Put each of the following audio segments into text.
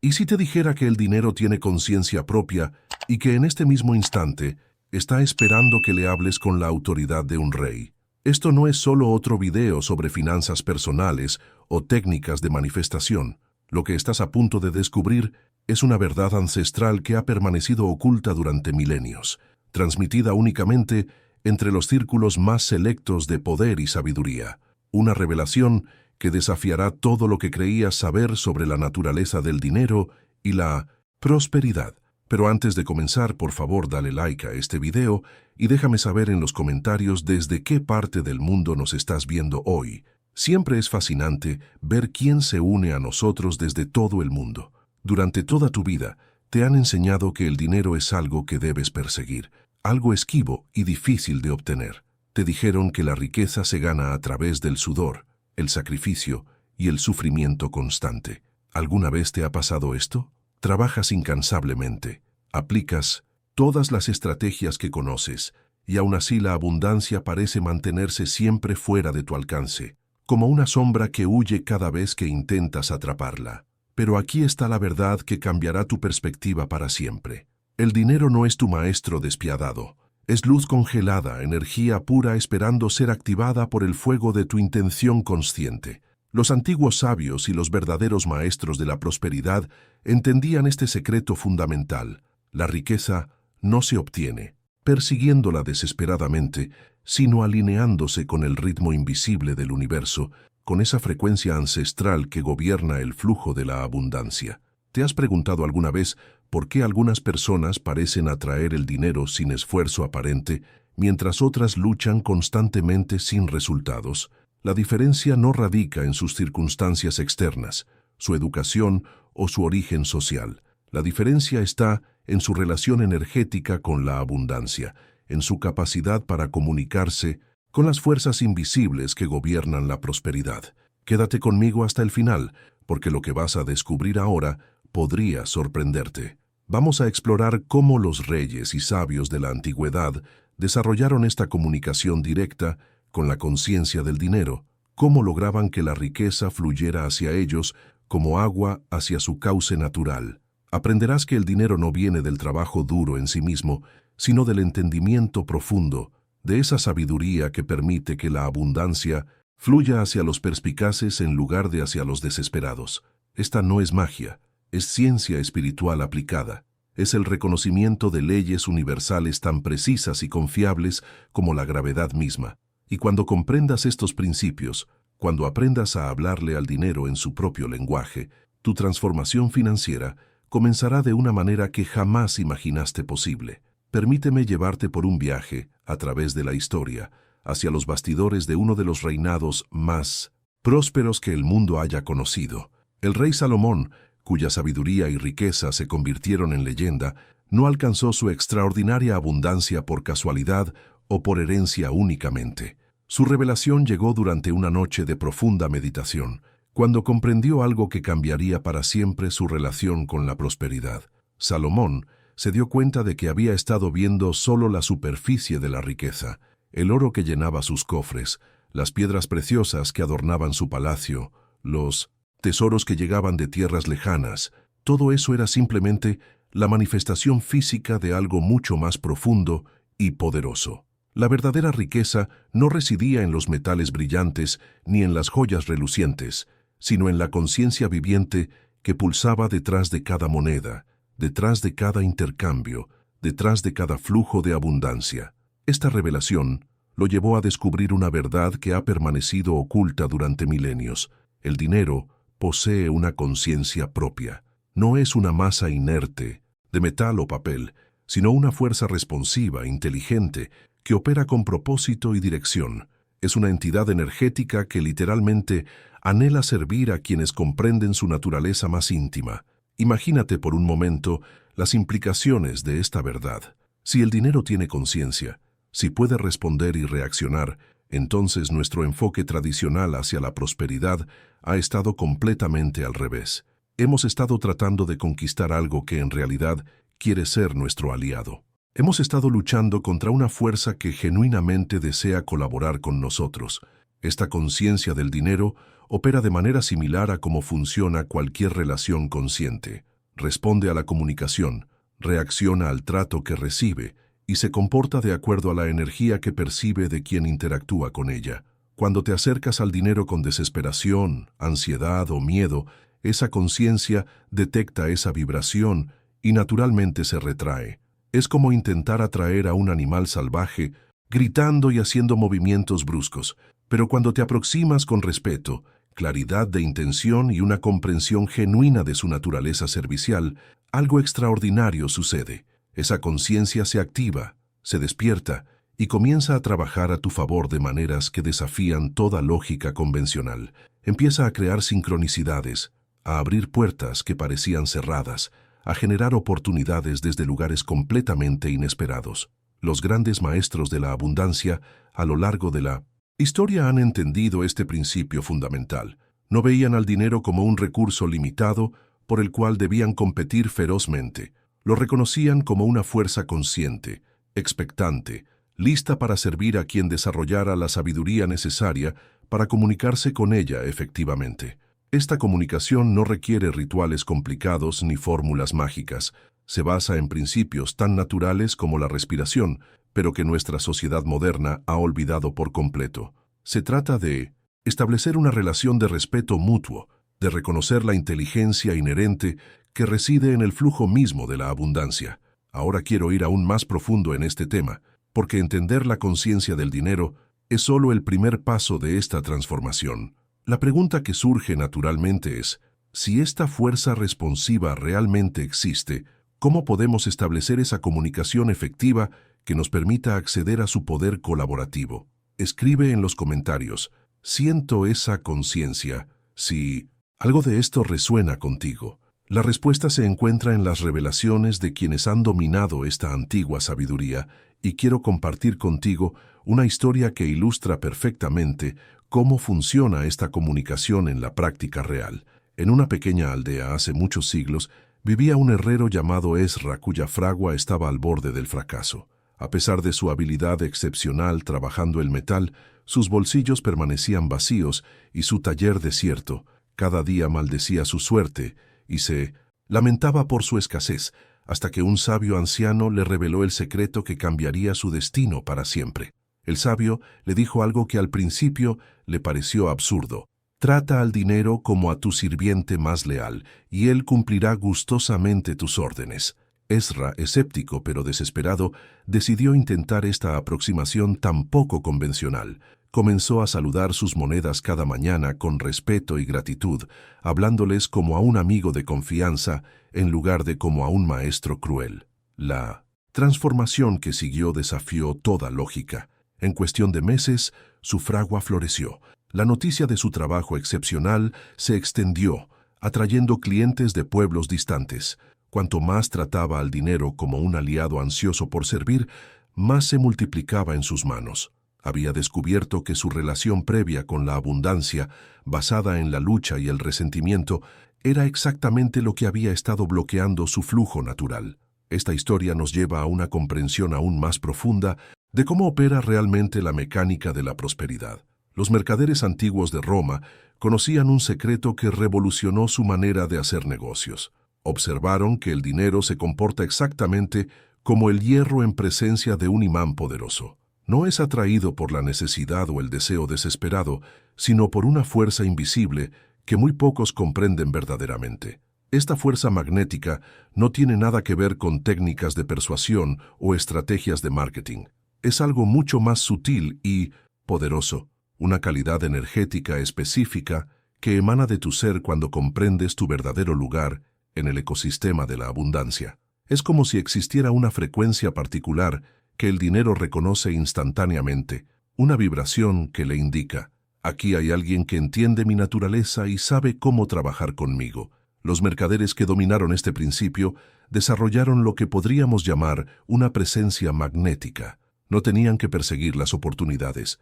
¿Y si te dijera que el dinero tiene conciencia propia y que en este mismo instante está esperando que le hables con la autoridad de un rey? Esto no es solo otro video sobre finanzas personales o técnicas de manifestación. Lo que estás a punto de descubrir es una verdad ancestral que ha permanecido oculta durante milenios, transmitida únicamente entre los círculos más selectos de poder y sabiduría. Una revelación que desafiará todo lo que creías saber sobre la naturaleza del dinero y la prosperidad. Pero antes de comenzar, por favor, dale like a este video y déjame saber en los comentarios desde qué parte del mundo nos estás viendo hoy. Siempre es fascinante ver quién se une a nosotros desde todo el mundo. Durante toda tu vida, te han enseñado que el dinero es algo que debes perseguir, algo esquivo y difícil de obtener. Te dijeron que la riqueza se gana a través del sudor, el sacrificio y el sufrimiento constante. ¿Alguna vez te ha pasado esto? Trabajas incansablemente, aplicas todas las estrategias que conoces, y aún así la abundancia parece mantenerse siempre fuera de tu alcance, como una sombra que huye cada vez que intentas atraparla. Pero aquí está la verdad que cambiará tu perspectiva para siempre. El dinero no es tu maestro despiadado. Es luz congelada, energía pura esperando ser activada por el fuego de tu intención consciente. Los antiguos sabios y los verdaderos maestros de la prosperidad entendían este secreto fundamental. La riqueza no se obtiene persiguiéndola desesperadamente, sino alineándose con el ritmo invisible del universo, con esa frecuencia ancestral que gobierna el flujo de la abundancia. ¿Te has preguntado alguna vez por qué algunas personas parecen atraer el dinero sin esfuerzo aparente, mientras otras luchan constantemente sin resultados? La diferencia no radica en sus circunstancias externas, su educación o su origen social. La diferencia está en su relación energética con la abundancia, en su capacidad para comunicarse con las fuerzas invisibles que gobiernan la prosperidad. Quédate conmigo hasta el final, porque lo que vas a descubrir ahora podría sorprenderte. Vamos a explorar cómo los reyes y sabios de la antigüedad desarrollaron esta comunicación directa con la conciencia del dinero, cómo lograban que la riqueza fluyera hacia ellos como agua hacia su cauce natural. Aprenderás que el dinero no viene del trabajo duro en sí mismo, sino del entendimiento profundo, de esa sabiduría que permite que la abundancia fluya hacia los perspicaces en lugar de hacia los desesperados. Esta no es magia, es ciencia espiritual aplicada. Es el reconocimiento de leyes universales tan precisas y confiables como la gravedad misma. Y cuando comprendas estos principios, cuando aprendas a hablarle al dinero en su propio lenguaje, tu transformación financiera comenzará de una manera que jamás imaginaste posible. Permíteme llevarte por un viaje, a través de la historia, hacia los bastidores de uno de los reinados más prósperos que el mundo haya conocido. El rey Salomón, cuya sabiduría y riqueza se convirtieron en leyenda, no alcanzó su extraordinaria abundancia por casualidad o por herencia únicamente. Su revelación llegó durante una noche de profunda meditación, cuando comprendió algo que cambiaría para siempre su relación con la prosperidad. Salomón se dio cuenta de que había estado viendo solo la superficie de la riqueza, el oro que llenaba sus cofres, las piedras preciosas que adornaban su palacio, los tesoros que llegaban de tierras lejanas. Todo eso era simplemente la manifestación física de algo mucho más profundo y poderoso. La verdadera riqueza no residía en los metales brillantes ni en las joyas relucientes, sino en la conciencia viviente que pulsaba detrás de cada moneda, detrás de cada intercambio, detrás de cada flujo de abundancia. Esta revelación lo llevó a descubrir una verdad que ha permanecido oculta durante milenios. El dinero posee una conciencia propia. No es una masa inerte, de metal o papel, sino una fuerza responsiva, inteligente, que opera con propósito y dirección. Es una entidad energética que literalmente anhela servir a quienes comprenden su naturaleza más íntima. Imagínate por un momento las implicaciones de esta verdad. Si el dinero tiene conciencia, si puede responder y reaccionar, entonces nuestro enfoque tradicional hacia la prosperidad ha estado completamente al revés. Hemos estado tratando de conquistar algo que en realidad quiere ser nuestro aliado. Hemos estado luchando contra una fuerza que genuinamente desea colaborar con nosotros. Esta conciencia del dinero opera de manera similar a cómo funciona cualquier relación consciente. responde a la comunicación, reacciona al trato que recibe y se comporta de acuerdo a la energía que percibe de quien interactúa con ella. Cuando te acercas al dinero con desesperación, ansiedad o miedo, esa conciencia detecta esa vibración y naturalmente se retrae. Es como intentar atraer a un animal salvaje, gritando y haciendo movimientos bruscos, pero cuando te aproximas con respeto, claridad de intención y una comprensión genuina de su naturaleza servicial, algo extraordinario sucede. Esa conciencia se activa, se despierta y comienza a trabajar a tu favor de maneras que desafían toda lógica convencional. Empieza a crear sincronicidades, a abrir puertas que parecían cerradas, a generar oportunidades desde lugares completamente inesperados. Los grandes maestros de la abundancia, a lo largo de la historia, han entendido este principio fundamental. No veían al dinero como un recurso limitado por el cual debían competir ferozmente. Lo reconocían como una fuerza consciente, expectante, lista para servir a quien desarrollara la sabiduría necesaria para comunicarse con ella efectivamente. Esta comunicación no requiere rituales complicados ni fórmulas mágicas. Se basa en principios tan naturales como la respiración, pero que nuestra sociedad moderna ha olvidado por completo. Se trata de establecer una relación de respeto mutuo, de reconocer la inteligencia inherente que reside en el flujo mismo de la abundancia. Ahora quiero ir aún más profundo en este tema, porque entender la conciencia del dinero es solo el primer paso de esta transformación. La pregunta que surge naturalmente es, si esta fuerza responsiva realmente existe, ¿cómo podemos establecer esa comunicación efectiva que nos permita acceder a su poder colaborativo? Escribe en los comentarios, siento esa conciencia, si algo de esto resuena contigo. La respuesta se encuentra en las revelaciones de quienes han dominado esta antigua sabiduría, y quiero compartir contigo una historia que ilustra perfectamente cómo funciona esta comunicación en la práctica real. En una pequeña aldea hace muchos siglos, vivía un herrero llamado Ezra, cuya fragua estaba al borde del fracaso. A pesar de su habilidad excepcional trabajando el metal, sus bolsillos permanecían vacíos y su taller desierto. Cada día maldecía su suerte y se lamentaba por su escasez, hasta que un sabio anciano le reveló el secreto que cambiaría su destino para siempre. El sabio le dijo algo que al principio le pareció absurdo. Trata al dinero como a tu sirviente más leal, y él cumplirá gustosamente tus órdenes. Ezra, escéptico pero desesperado, decidió intentar esta aproximación tan poco convencional. Comenzó a saludar sus monedas cada mañana con respeto y gratitud, hablándoles como a un amigo de confianza en lugar de como a un maestro cruel. La transformación que siguió desafió toda lógica. En cuestión de meses, su fragua floreció. La noticia de su trabajo excepcional se extendió, atrayendo clientes de pueblos distantes. Cuanto más trataba al dinero como un aliado ansioso por servir, más se multiplicaba en sus manos. Había descubierto que su relación previa con la abundancia, basada en la lucha y el resentimiento, era exactamente lo que había estado bloqueando su flujo natural. Esta historia nos lleva a una comprensión aún más profunda de cómo opera realmente la mecánica de la prosperidad. Los mercaderes antiguos de Roma conocían un secreto que revolucionó su manera de hacer negocios. Observaron que el dinero se comporta exactamente como el hierro en presencia de un imán poderoso. No es atraído por la necesidad o el deseo desesperado, sino por una fuerza invisible que muy pocos comprenden verdaderamente. Esta fuerza magnética no tiene nada que ver con técnicas de persuasión o estrategias de marketing. Es algo mucho más sutil y poderoso, una calidad energética específica que emana de tu ser cuando comprendes tu verdadero lugar en el ecosistema de la abundancia. Es como si existiera una frecuencia particular que el dinero reconoce instantáneamente, una vibración que le indica, aquí hay alguien que entiende mi naturaleza y sabe cómo trabajar conmigo. Los mercaderes que dominaron este principio desarrollaron lo que podríamos llamar una presencia magnética. No tenían que perseguir las oportunidades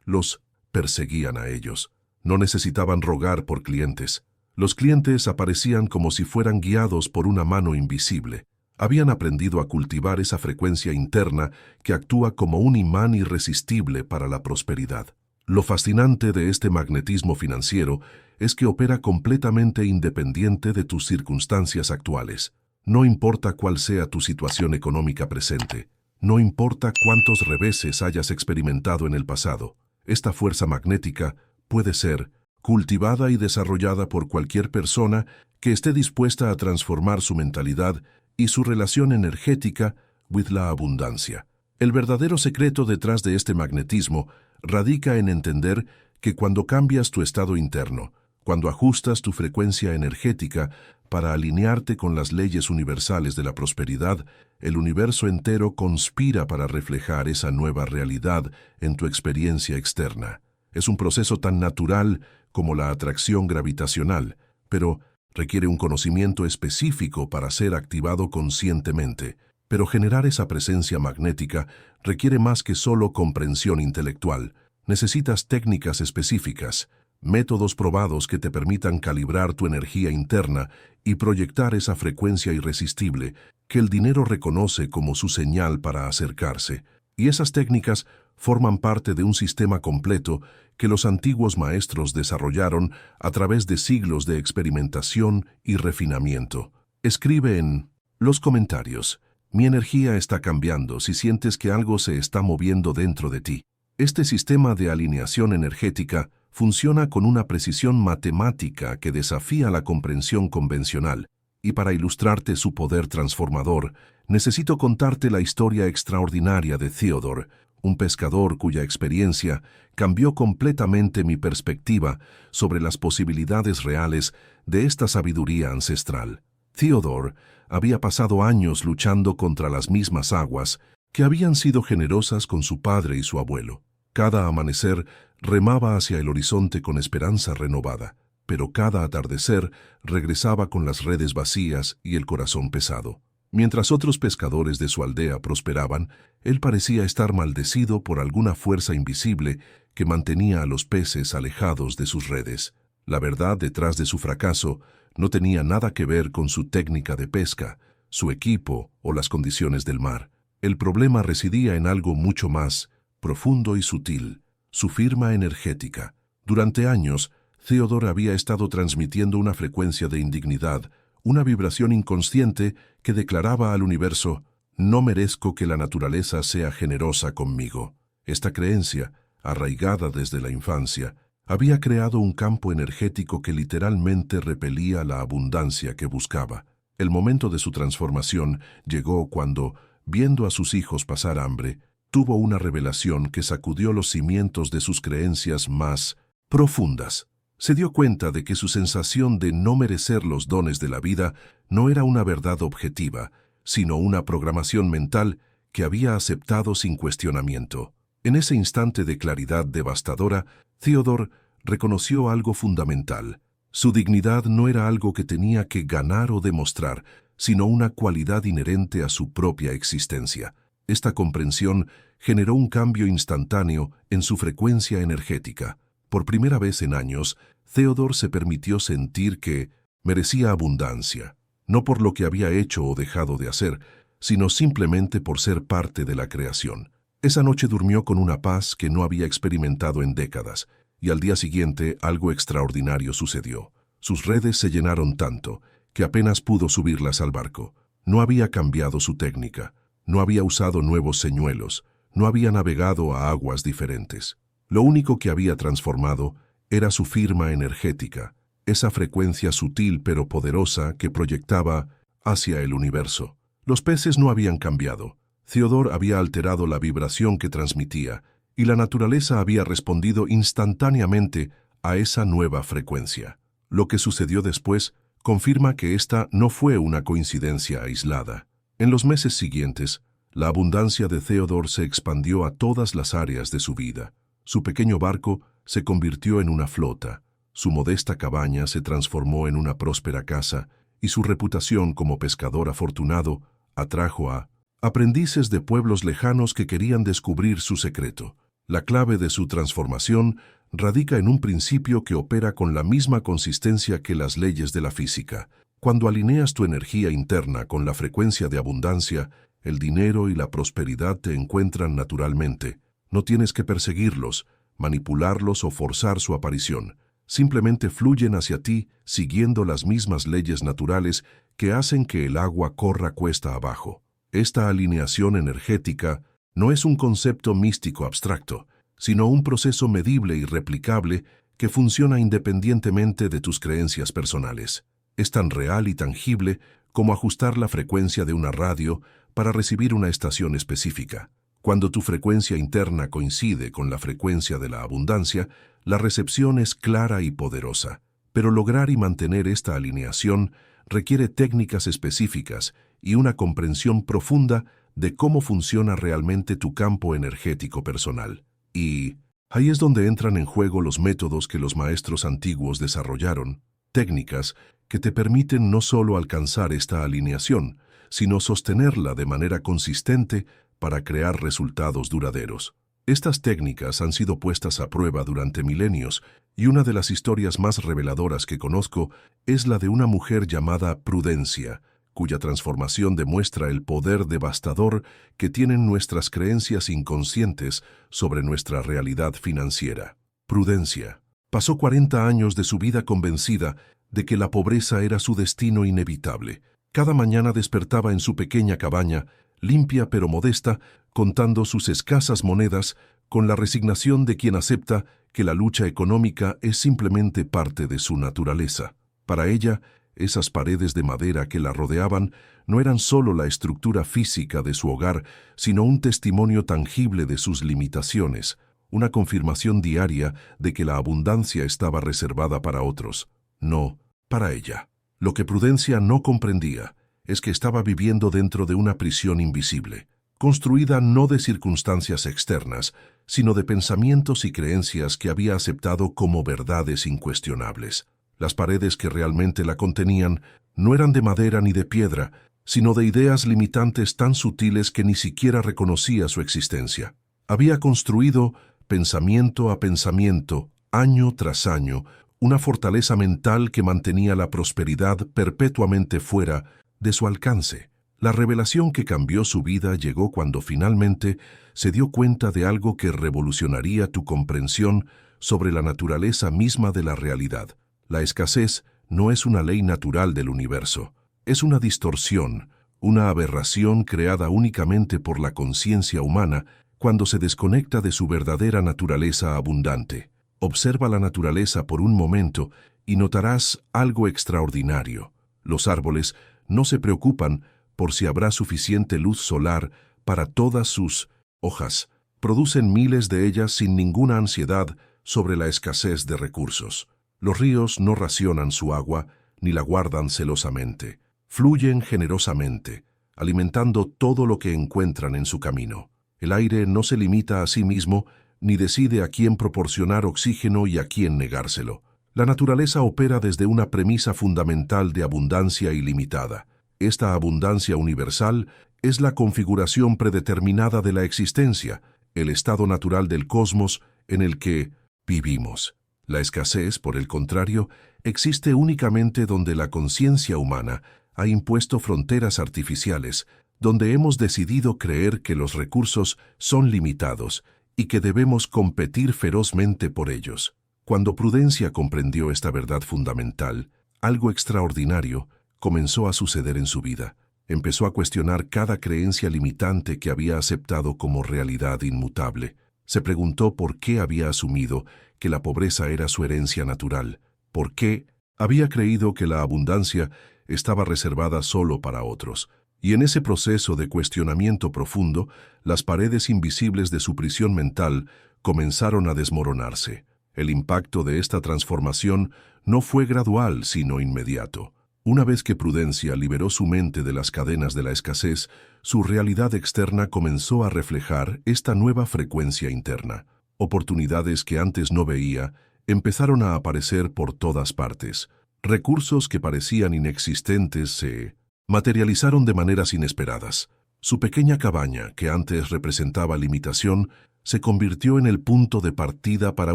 los perseguían a ellos. No necesitaban rogar por clientes. Los clientes aparecían como si fueran guiados por una mano invisible. Habían aprendido a cultivar esa frecuencia interna que actúa como un imán irresistible para la prosperidad. Lo fascinante de este magnetismo financiero es que opera completamente independiente de tus circunstancias actuales. No importa cuál sea tu situación económica presente, no importa cuántos reveses hayas experimentado en el pasado, esta fuerza magnética puede ser cultivada y desarrollada por cualquier persona que esté dispuesta a transformar su mentalidad y su relación energética with la abundancia. El verdadero secreto detrás de este magnetismo radica en entender que cuando cambias tu estado interno, cuando ajustas tu frecuencia energética para alinearte con las leyes universales de la prosperidad, el universo entero conspira para reflejar esa nueva realidad en tu experiencia externa. Es un proceso tan natural como la atracción gravitacional, pero requiere un conocimiento específico para ser activado conscientemente. Pero generar esa presencia magnética requiere más que solo comprensión intelectual. Necesitas técnicas específicas, métodos probados que te permitan calibrar tu energía interna y proyectar esa frecuencia irresistible que el dinero reconoce como su señal para acercarse. Y esas técnicas forman parte de un sistema completo que los antiguos maestros desarrollaron a través de siglos de experimentación y refinamiento. Escribe en los comentarios: mi energía está cambiando si sientes que algo se está moviendo dentro de ti. Este sistema de alineación energética funciona con una precisión matemática que desafía la comprensión convencional, y para ilustrarte su poder transformador, necesito contarte la historia extraordinaria de Theodore, un pescador cuya experiencia cambió completamente mi perspectiva sobre las posibilidades reales de esta sabiduría ancestral. Theodore había pasado años luchando contra las mismas aguas que habían sido generosas con su padre y su abuelo. Cada amanecer remaba hacia el horizonte con esperanza renovada, pero cada atardecer regresaba con las redes vacías y el corazón pesado. Mientras otros pescadores de su aldea prosperaban, él parecía estar maldecido por alguna fuerza invisible que mantenía a los peces alejados de sus redes. La verdad detrás de su fracaso no tenía nada que ver con su técnica de pesca, su equipo o las condiciones del mar. El problema residía en algo mucho más profundo y sutil: su firma energética. Durante años, Theodore había estado transmitiendo una frecuencia de indignidad, una vibración inconsciente que declaraba al universo: no merezco que la naturaleza sea generosa conmigo. Esta creencia, arraigada desde la infancia, había creado un campo energético que literalmente repelía la abundancia que buscaba. El momento de su transformación llegó cuando, viendo a sus hijos pasar hambre, tuvo una revelación que sacudió los cimientos de sus creencias más profundas. Se dio cuenta de que su sensación de no merecer los dones de la vida no era una verdad objetiva, sino una programación mental que había aceptado sin cuestionamiento. En ese instante de claridad devastadora, Theodore reconoció algo fundamental. Su dignidad no era algo que tenía que ganar o demostrar, sino una cualidad inherente a su propia existencia. Esta comprensión generó un cambio instantáneo en su frecuencia energética. Por primera vez en años, Theodore se permitió sentir que merecía abundancia, no por lo que había hecho o dejado de hacer, sino simplemente por ser parte de la creación. Esa noche durmió con una paz que no había experimentado en décadas, y al día siguiente algo extraordinario sucedió. Sus redes se llenaron tanto que apenas pudo subirlas al barco. No había cambiado su técnica, no había usado nuevos señuelos, no había navegado a aguas diferentes. Lo único que había transformado era su firma energética, esa frecuencia sutil pero poderosa que proyectaba hacia el universo. Los peces no habían cambiado. Theodore había alterado la vibración que transmitía, y la naturaleza había respondido instantáneamente a esa nueva frecuencia. Lo que sucedió después confirma que esta no fue una coincidencia aislada. En los meses siguientes, la abundancia de Theodore se expandió a todas las áreas de su vida. Su pequeño barco se convirtió en una flota, su modesta cabaña se transformó en una próspera casa, y su reputación como pescador afortunado atrajo a aprendices de pueblos lejanos que querían descubrir su secreto. La clave de su transformación radica en un principio que opera con la misma consistencia que las leyes de la física. Cuando alineas tu energía interna con la frecuencia de abundancia, el dinero y la prosperidad te encuentran naturalmente. No tienes que perseguirlos, manipularlos o forzar su aparición. simplemente fluyen hacia ti siguiendo las mismas leyes naturales que hacen que el agua corra cuesta abajo. Esta alineación energética no es un concepto místico abstracto, sino un proceso medible y replicable que funciona independientemente de tus creencias personales. Es tan real y tangible como ajustar la frecuencia de una radio para recibir una estación específica. Cuando tu frecuencia interna coincide con la frecuencia de la abundancia, la recepción es clara y poderosa. Pero lograr y mantener esta alineación requiere técnicas específicas y una comprensión profunda de cómo funciona realmente tu campo energético personal. Y ahí es donde entran en juego los métodos que los maestros antiguos desarrollaron, técnicas que te permiten no solo alcanzar esta alineación, sino sostenerla de manera consistente para crear resultados duraderos. Estas técnicas han sido puestas a prueba durante milenios y una de las historias más reveladoras que conozco es la de una mujer llamada Prudencia, cuya transformación demuestra el poder devastador que tienen nuestras creencias inconscientes sobre nuestra realidad financiera. Prudencia pasó 40 años de su vida convencida de que la pobreza era su destino inevitable. Cada mañana despertaba en su pequeña cabaña, limpia pero modesta, contando sus escasas monedas, con la resignación de quien acepta que la lucha económica es simplemente parte de su naturaleza. Para ella, esas paredes de madera que la rodeaban no eran solo la estructura física de su hogar, sino un testimonio tangible de sus limitaciones, una confirmación diaria de que la abundancia estaba reservada para otros, no para ella. Lo que Prudencia no comprendía es que estaba viviendo dentro de una prisión invisible, construida no de circunstancias externas, sino de pensamientos y creencias que había aceptado como verdades incuestionables. Las paredes que realmente la contenían no eran de madera ni de piedra, sino de ideas limitantes tan sutiles que ni siquiera reconocía su existencia. Había construido, pensamiento a pensamiento, año tras año, una fortaleza mental que mantenía la prosperidad perpetuamente fuera de su alcance. La revelación que cambió su vida llegó cuando finalmente se dio cuenta de algo que revolucionaría tu comprensión sobre la naturaleza misma de la realidad. La escasez no es una ley natural del universo, es una distorsión, una aberración creada únicamente por la conciencia humana cuando se desconecta de su verdadera naturaleza abundante. Observa la naturaleza por un momento y notarás algo extraordinario. Los árboles no se preocupan por si habrá suficiente luz solar para todas sus hojas. Producen miles de ellas sin ninguna ansiedad sobre la escasez de recursos. Los ríos no racionan su agua ni la guardan celosamente. Fluyen generosamente, alimentando todo lo que encuentran en su camino. El aire no se limita a sí mismo ni decide a quién proporcionar oxígeno y a quién negárselo. La naturaleza opera desde una premisa fundamental de abundancia ilimitada. Esta abundancia universal es la configuración predeterminada de la existencia, el estado natural del cosmos en el que vivimos. La escasez, por el contrario, existe únicamente donde la conciencia humana ha impuesto fronteras artificiales, donde hemos decidido creer que los recursos son limitados y que debemos competir ferozmente por ellos. Cuando Prudencia comprendió esta verdad fundamental, algo extraordinario comenzó a suceder en su vida. Empezó a cuestionar cada creencia limitante que había aceptado como realidad inmutable. Se preguntó por qué había asumido que la pobreza era su herencia natural, por qué había creído que la abundancia estaba reservada solo para otros. Y en ese proceso de cuestionamiento profundo, las paredes invisibles de su prisión mental comenzaron a desmoronarse. El impacto de esta transformación no fue gradual, sino inmediato. Una vez que Prudencia liberó su mente de las cadenas de la escasez, su realidad externa comenzó a reflejar esta nueva frecuencia interna. Oportunidades que antes no veía empezaron a aparecer por todas partes. Recursos que parecían inexistentes se materializaron de maneras inesperadas. Su pequeña cabaña, que antes representaba limitación, se convirtió en el punto de partida para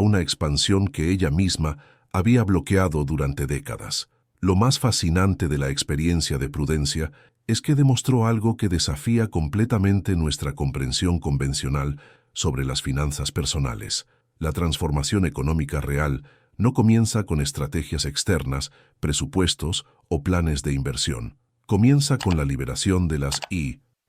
una expansión que ella misma había bloqueado durante décadas. Lo más fascinante de la experiencia de Prudencia es que demostró algo que desafía completamente nuestra comprensión convencional sobre las finanzas personales. La transformación económica real no comienza con estrategias externas, presupuestos o planes de inversión. Comienza con la liberación de las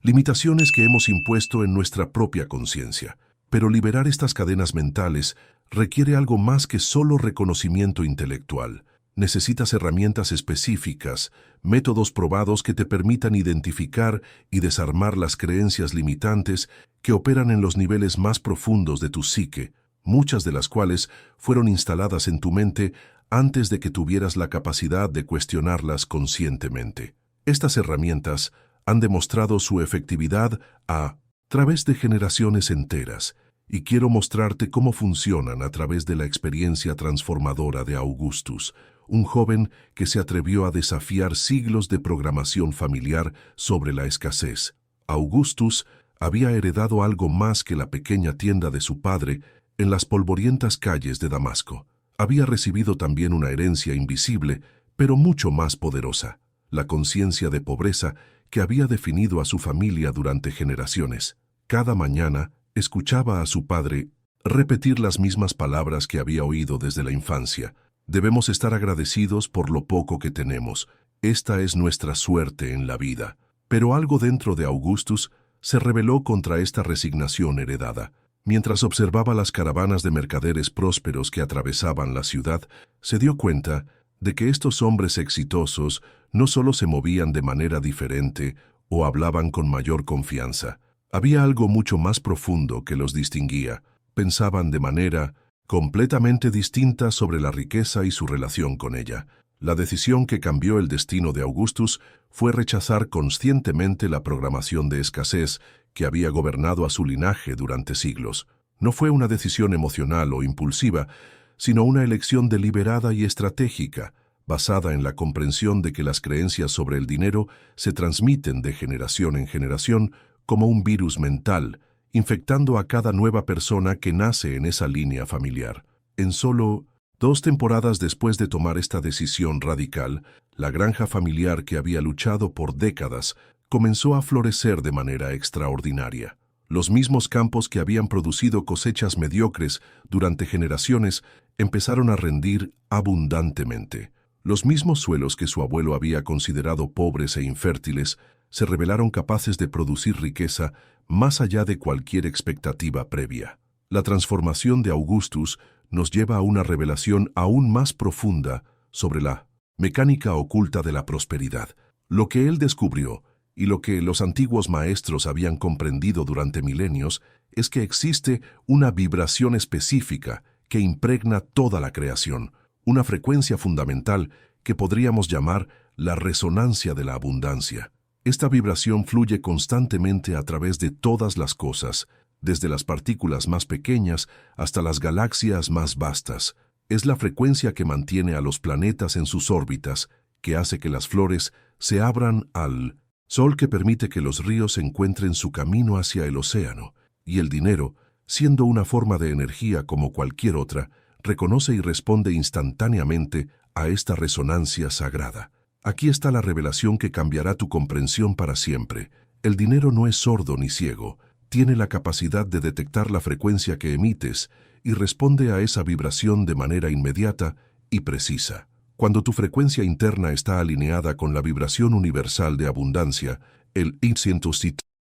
limitaciones que hemos impuesto en nuestra propia conciencia. Pero liberar estas cadenas mentales requiere algo más que solo reconocimiento intelectual. Necesitas herramientas específicas, métodos probados que te permitan identificar y desarmar las creencias limitantes que operan en los niveles más profundos de tu psique, muchas de las cuales fueron instaladas en tu mente antes de que tuvieras la capacidad de cuestionarlas conscientemente. Estas herramientas han demostrado su efectividad a través de generaciones enteras, y quiero mostrarte cómo funcionan a través de la experiencia transformadora de Augustus, un joven que se atrevió a desafiar siglos de programación familiar sobre la escasez. Augustus había heredado algo más que la pequeña tienda de su padre en las polvorientas calles de Damasco. Había recibido también una herencia invisible, pero mucho más poderosa, la conciencia de pobreza que había definido a su familia durante generaciones. Cada mañana escuchaba a su padre repetir las mismas palabras que había oído desde la infancia. Debemos estar agradecidos por lo poco que tenemos. Esta es nuestra suerte en la vida. Pero algo dentro de Augustus se rebeló contra esta resignación heredada. Mientras observaba las caravanas de mercaderes prósperos que atravesaban la ciudad, se dio cuenta de que estos hombres exitosos no solo se movían de manera diferente o hablaban con mayor confianza. Había algo mucho más profundo que los distinguía. Pensaban de manera completamente distinta sobre la riqueza y su relación con ella. La decisión que cambió el destino de Augustus fue rechazar conscientemente la programación de escasez que había gobernado a su linaje durante siglos. No fue una decisión emocional o impulsiva, sino una elección deliberada y estratégica, basada en la comprensión de que las creencias sobre el dinero se transmiten de generación en generación como un virus mental, infectando a cada nueva persona que nace en esa línea familiar. En solo 2 temporadas después de tomar esta decisión radical, la granja familiar que había luchado por décadas comenzó a florecer de manera extraordinaria. Los mismos campos que habían producido cosechas mediocres durante generaciones empezaron a rendir abundantemente. Los mismos suelos que su abuelo había considerado pobres e infértiles se revelaron capaces de producir riqueza más allá de cualquier expectativa previa. La transformación de Augustus nos lleva a una revelación aún más profunda sobre la mecánica oculta de la prosperidad. Lo que él descubrió, y lo que los antiguos maestros habían comprendido durante milenios, es que existe una vibración específica que impregna toda la creación, una frecuencia fundamental que podríamos llamar la resonancia de la abundancia. Esta vibración fluye constantemente a través de todas las cosas, desde las partículas más pequeñas hasta las galaxias más vastas. Es la frecuencia que mantiene a los planetas en sus órbitas, que hace que las flores se abran al sol, que permite que los ríos encuentren su camino hacia el océano, y el dinero, siendo una forma de energía como cualquier otra, reconoce y responde instantáneamente a esta resonancia sagrada. Aquí está la revelación que cambiará tu comprensión para siempre. El dinero no es sordo ni ciego, tiene la capacidad de detectar la frecuencia que emites y responde a esa vibración de manera inmediata y precisa. Cuando tu frecuencia interna está alineada con la vibración universal de abundancia, el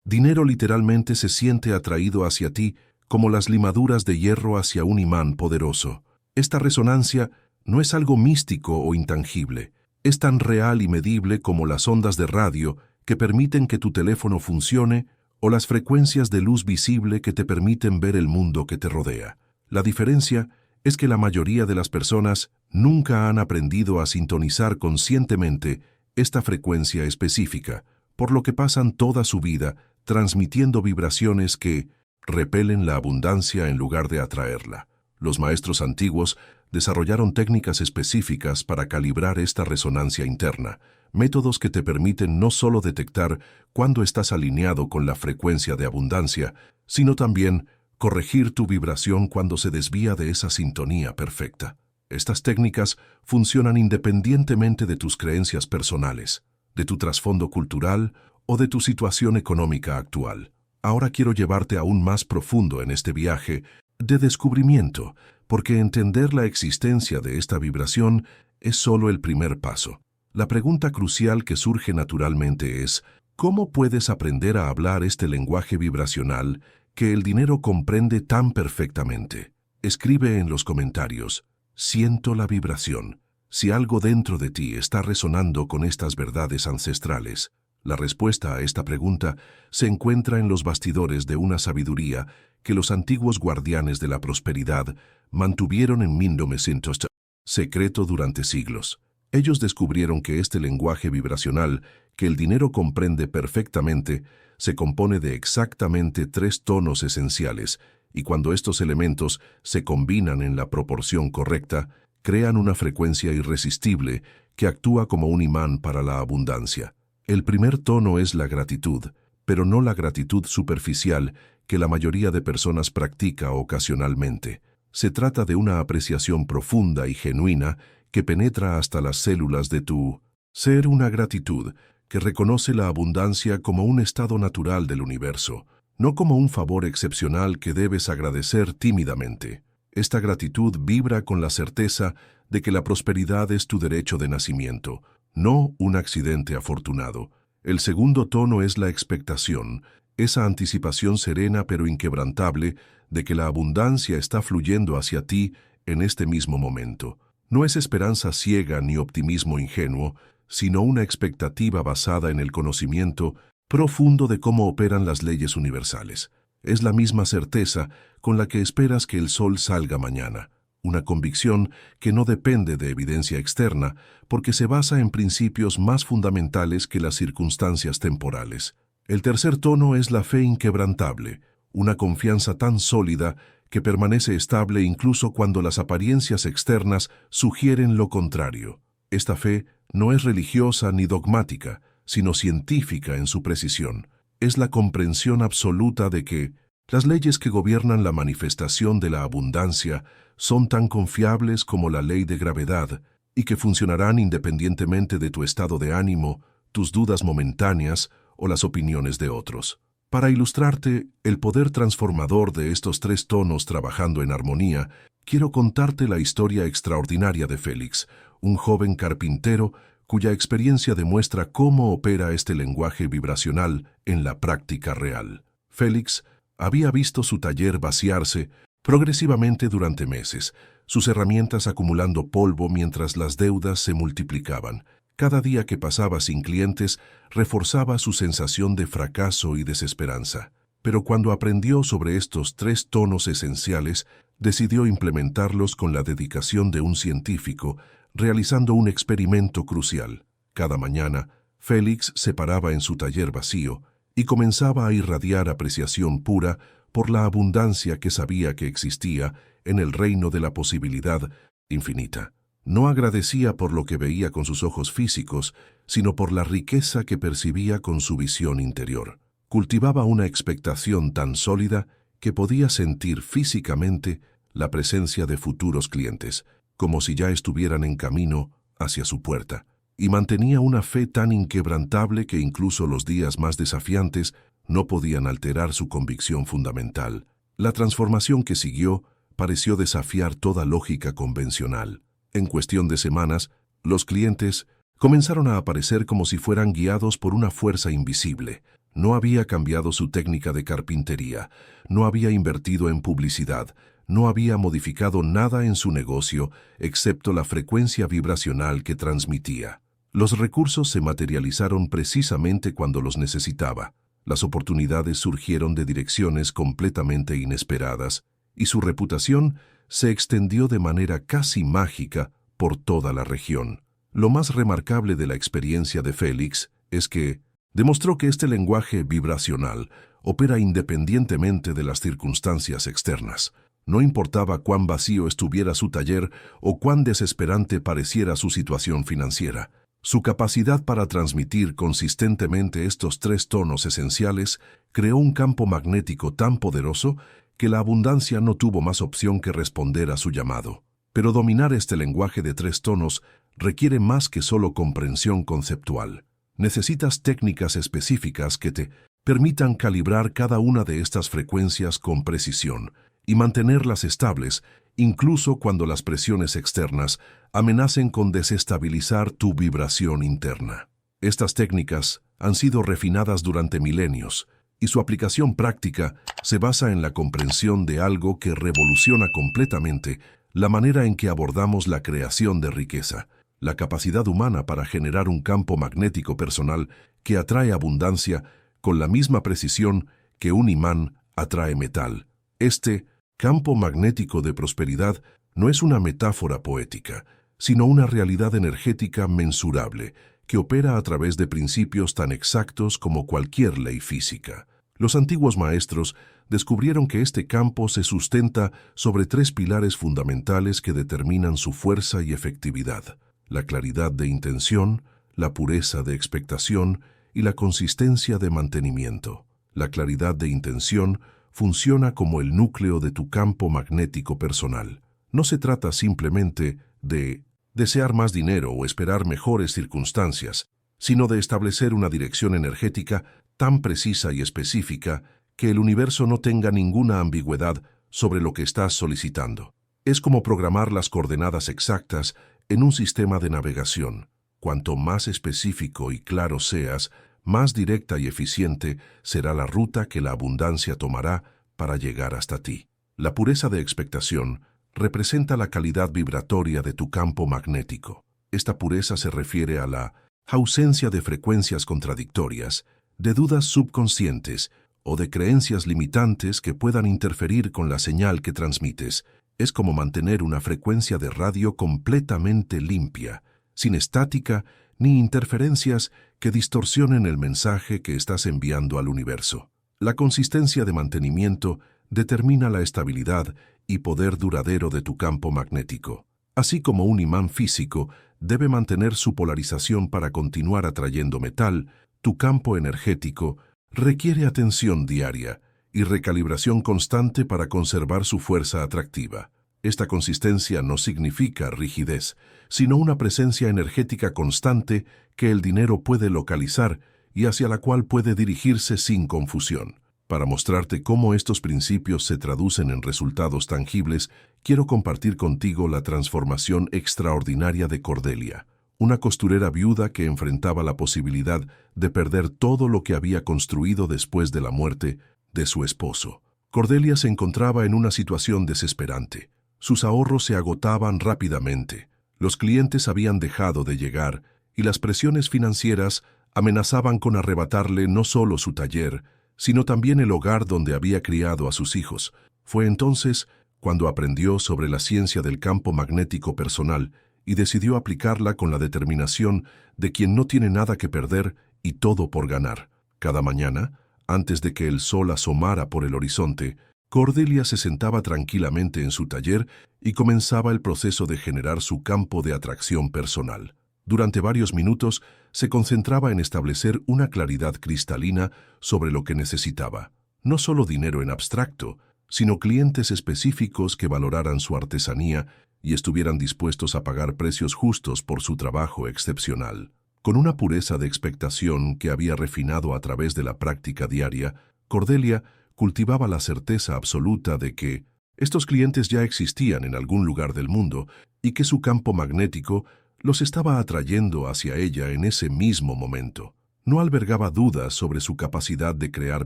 dinero literalmente se siente atraído hacia ti como las limaduras de hierro hacia un imán poderoso. Esta resonancia no es algo místico o intangible. Es tan real y medible como las ondas de radio que permiten que tu teléfono funcione o las frecuencias de luz visible que te permiten ver el mundo que te rodea. La diferencia es que la mayoría de las personas nunca han aprendido a sintonizar conscientemente esta frecuencia específica, por lo que pasan toda su vida transmitiendo vibraciones que repelen la abundancia en lugar de atraerla. Los maestros antiguos desarrollaron técnicas específicas para calibrar esta resonancia interna, métodos que te permiten no solo detectar cuándo estás alineado con la frecuencia de abundancia, sino también corregir tu vibración cuando se desvía de esa sintonía perfecta. Estas técnicas funcionan independientemente de tus creencias personales, de tu trasfondo cultural o de tu situación económica actual. Ahora quiero llevarte aún más profundo en este viaje de descubrimiento porque entender la existencia de esta vibración es solo el primer paso. La pregunta crucial que surge naturalmente es, ¿cómo puedes aprender a hablar este lenguaje vibracional que el dinero comprende tan perfectamente? Escribe en los comentarios, siento la vibración. Si algo dentro de ti está resonando con estas verdades ancestrales, la respuesta a esta pregunta se encuentra en los bastidores de una sabiduría que los antiguos guardianes de la prosperidad mantuvieron en 1900 secreto durante siglos. Ellos descubrieron que este lenguaje vibracional, que el dinero comprende perfectamente, se compone de exactamente 3 tonos esenciales, y cuando estos elementos se combinan en la proporción correcta, crean una frecuencia irresistible que actúa como un imán para la abundancia. El primer tono es la gratitud, pero no la gratitud superficial que la mayoría de personas practica ocasionalmente. Se trata de una apreciación profunda y genuina que penetra hasta las células de tu ser, una gratitud que reconoce la abundancia como un estado natural del universo, no como un favor excepcional que debes agradecer tímidamente. Esta gratitud vibra con la certeza de que la prosperidad es tu derecho de nacimiento, no un accidente afortunado. El segundo tono es la expectación, esa anticipación serena pero inquebrantable de que la abundancia está fluyendo hacia ti en este mismo momento. No es esperanza ciega ni optimismo ingenuo, sino una expectativa basada en el conocimiento profundo de cómo operan las leyes universales. Es la misma certeza con la que esperas que el sol salga mañana, una convicción que no depende de evidencia externa porque se basa en principios más fundamentales que las circunstancias temporales. El tercer tono es la fe inquebrantable, una confianza tan sólida que permanece estable incluso cuando las apariencias externas sugieren lo contrario. Esta fe no es religiosa ni dogmática, sino científica en su precisión. Es la comprensión absoluta de que las leyes que gobiernan la manifestación de la abundancia son tan confiables como la ley de gravedad y que funcionarán independientemente de tu estado de ánimo, tus dudas momentáneas o las opiniones de otros. Para ilustrarte el poder transformador de estos 3 tonos trabajando en armonía, quiero contarte la historia extraordinaria de Félix, un joven carpintero cuya experiencia demuestra cómo opera este lenguaje vibracional en la práctica real. Félix había visto su taller vaciarse progresivamente durante meses, sus herramientas acumulando polvo mientras las deudas se multiplicaban. Cada día que pasaba sin clientes reforzaba su sensación de fracaso y desesperanza. Pero cuando aprendió sobre estos 3 tonos esenciales, decidió implementarlos con la dedicación de un científico, realizando un experimento crucial. Cada mañana, Félix se paraba en su taller vacío y comenzaba a irradiar apreciación pura por la abundancia que sabía que existía en el reino de la posibilidad infinita. No agradecía por lo que veía con sus ojos físicos, sino por la riqueza que percibía con su visión interior. Cultivaba una expectación tan sólida que podía sentir físicamente la presencia de futuros clientes, como si ya estuvieran en camino hacia su puerta, y mantenía una fe tan inquebrantable que incluso los días más desafiantes no podían alterar su convicción fundamental. La transformación que siguió pareció desafiar toda lógica convencional. En cuestión de semanas, los clientes comenzaron a aparecer como si fueran guiados por una fuerza invisible. No había cambiado su técnica de carpintería, no había invertido en publicidad, no había modificado nada en su negocio excepto la frecuencia vibracional que transmitía. Los recursos se materializaron precisamente cuando los necesitaba. Las oportunidades surgieron de direcciones completamente inesperadas y su reputación se extendió de manera casi mágica por toda la región. Lo más remarcable de la experiencia de Félix es que demostró que este lenguaje vibracional opera independientemente de las circunstancias externas. No importaba cuán vacío estuviera su taller o cuán desesperante pareciera su situación financiera. Su capacidad para transmitir consistentemente estos 3 tonos esenciales creó un campo magnético tan poderoso que la abundancia no tuvo más opción que responder a su llamado. Pero dominar este lenguaje de 3 tonos requiere más que solo comprensión conceptual. Necesitas técnicas específicas que te permitan calibrar cada una de estas frecuencias con precisión y mantenerlas estables, incluso cuando las presiones externas amenacen con desestabilizar tu vibración interna. Estas técnicas han sido refinadas durante milenios, y su aplicación práctica se basa en la comprensión de algo que revoluciona completamente la manera en que abordamos la creación de riqueza, la capacidad humana para generar un campo magnético personal que atrae abundancia con la misma precisión que un imán atrae metal. Este campo magnético de prosperidad no es una metáfora poética, sino una realidad energética mensurable que opera a través de principios tan exactos como cualquier ley física. Los antiguos maestros descubrieron que este campo se sustenta sobre tres pilares fundamentales que determinan su fuerza y efectividad: la claridad de intención, la pureza de expectación y la consistencia de mantenimiento. La claridad de intención funciona como el núcleo de tu campo magnético personal. No se trata simplemente de desear más dinero o esperar mejores circunstancias, sino de establecer una dirección energética tan precisa y específica que el universo no tenga ninguna ambigüedad sobre lo que estás solicitando. Es como programar las coordenadas exactas en un sistema de navegación. Cuanto más específico y claro seas, más directa y eficiente será la ruta que la abundancia tomará para llegar hasta ti. La pureza de expectación representa la calidad vibratoria de tu campo magnético. Esta pureza se refiere a la ausencia de frecuencias contradictorias, de dudas subconscientes o de creencias limitantes que puedan interferir con la señal que transmites. Es como mantener una frecuencia de radio completamente limpia, sin estática ni interferencias que distorsionen el mensaje que estás enviando al universo. La consistencia de mantenimiento determina la estabilidad y poder duradero de tu campo magnético. Así como un imán físico debe mantener su polarización para continuar atrayendo metal, tu campo energético requiere atención diaria y recalibración constante para conservar su fuerza atractiva. Esta consistencia no significa rigidez, sino una presencia energética constante que el dinero puede localizar y hacia la cual puede dirigirse sin confusión. Para mostrarte cómo estos principios se traducen en resultados tangibles, quiero compartir contigo la transformación extraordinaria de Cordelia, una costurera viuda que enfrentaba la posibilidad de perder todo lo que había construido después de la muerte de su esposo. Cordelia se encontraba en una situación desesperante. Sus ahorros se agotaban rápidamente, los clientes habían dejado de llegar y las presiones financieras amenazaban con arrebatarle no solo su taller, sino también el hogar donde había criado a sus hijos. Fue entonces cuando aprendió sobre la ciencia del campo magnético personal y decidió aplicarla con la determinación de quien no tiene nada que perder y todo por ganar. Cada mañana, antes de que el sol asomara por el horizonte, Cordelia se sentaba tranquilamente en su taller y comenzaba el proceso de generar su campo de atracción personal. Durante varios minutos se concentraba en establecer una claridad cristalina sobre lo que necesitaba. No solo dinero en abstracto, sino clientes específicos que valoraran su artesanía y estuvieran dispuestos a pagar precios justos por su trabajo excepcional. Con una pureza de expectación que había refinado a través de la práctica diaria, Cordelia cultivaba la certeza absoluta de que estos clientes ya existían en algún lugar del mundo y que su campo magnético los estaba atrayendo hacia ella en ese mismo momento. No albergaba dudas sobre su capacidad de crear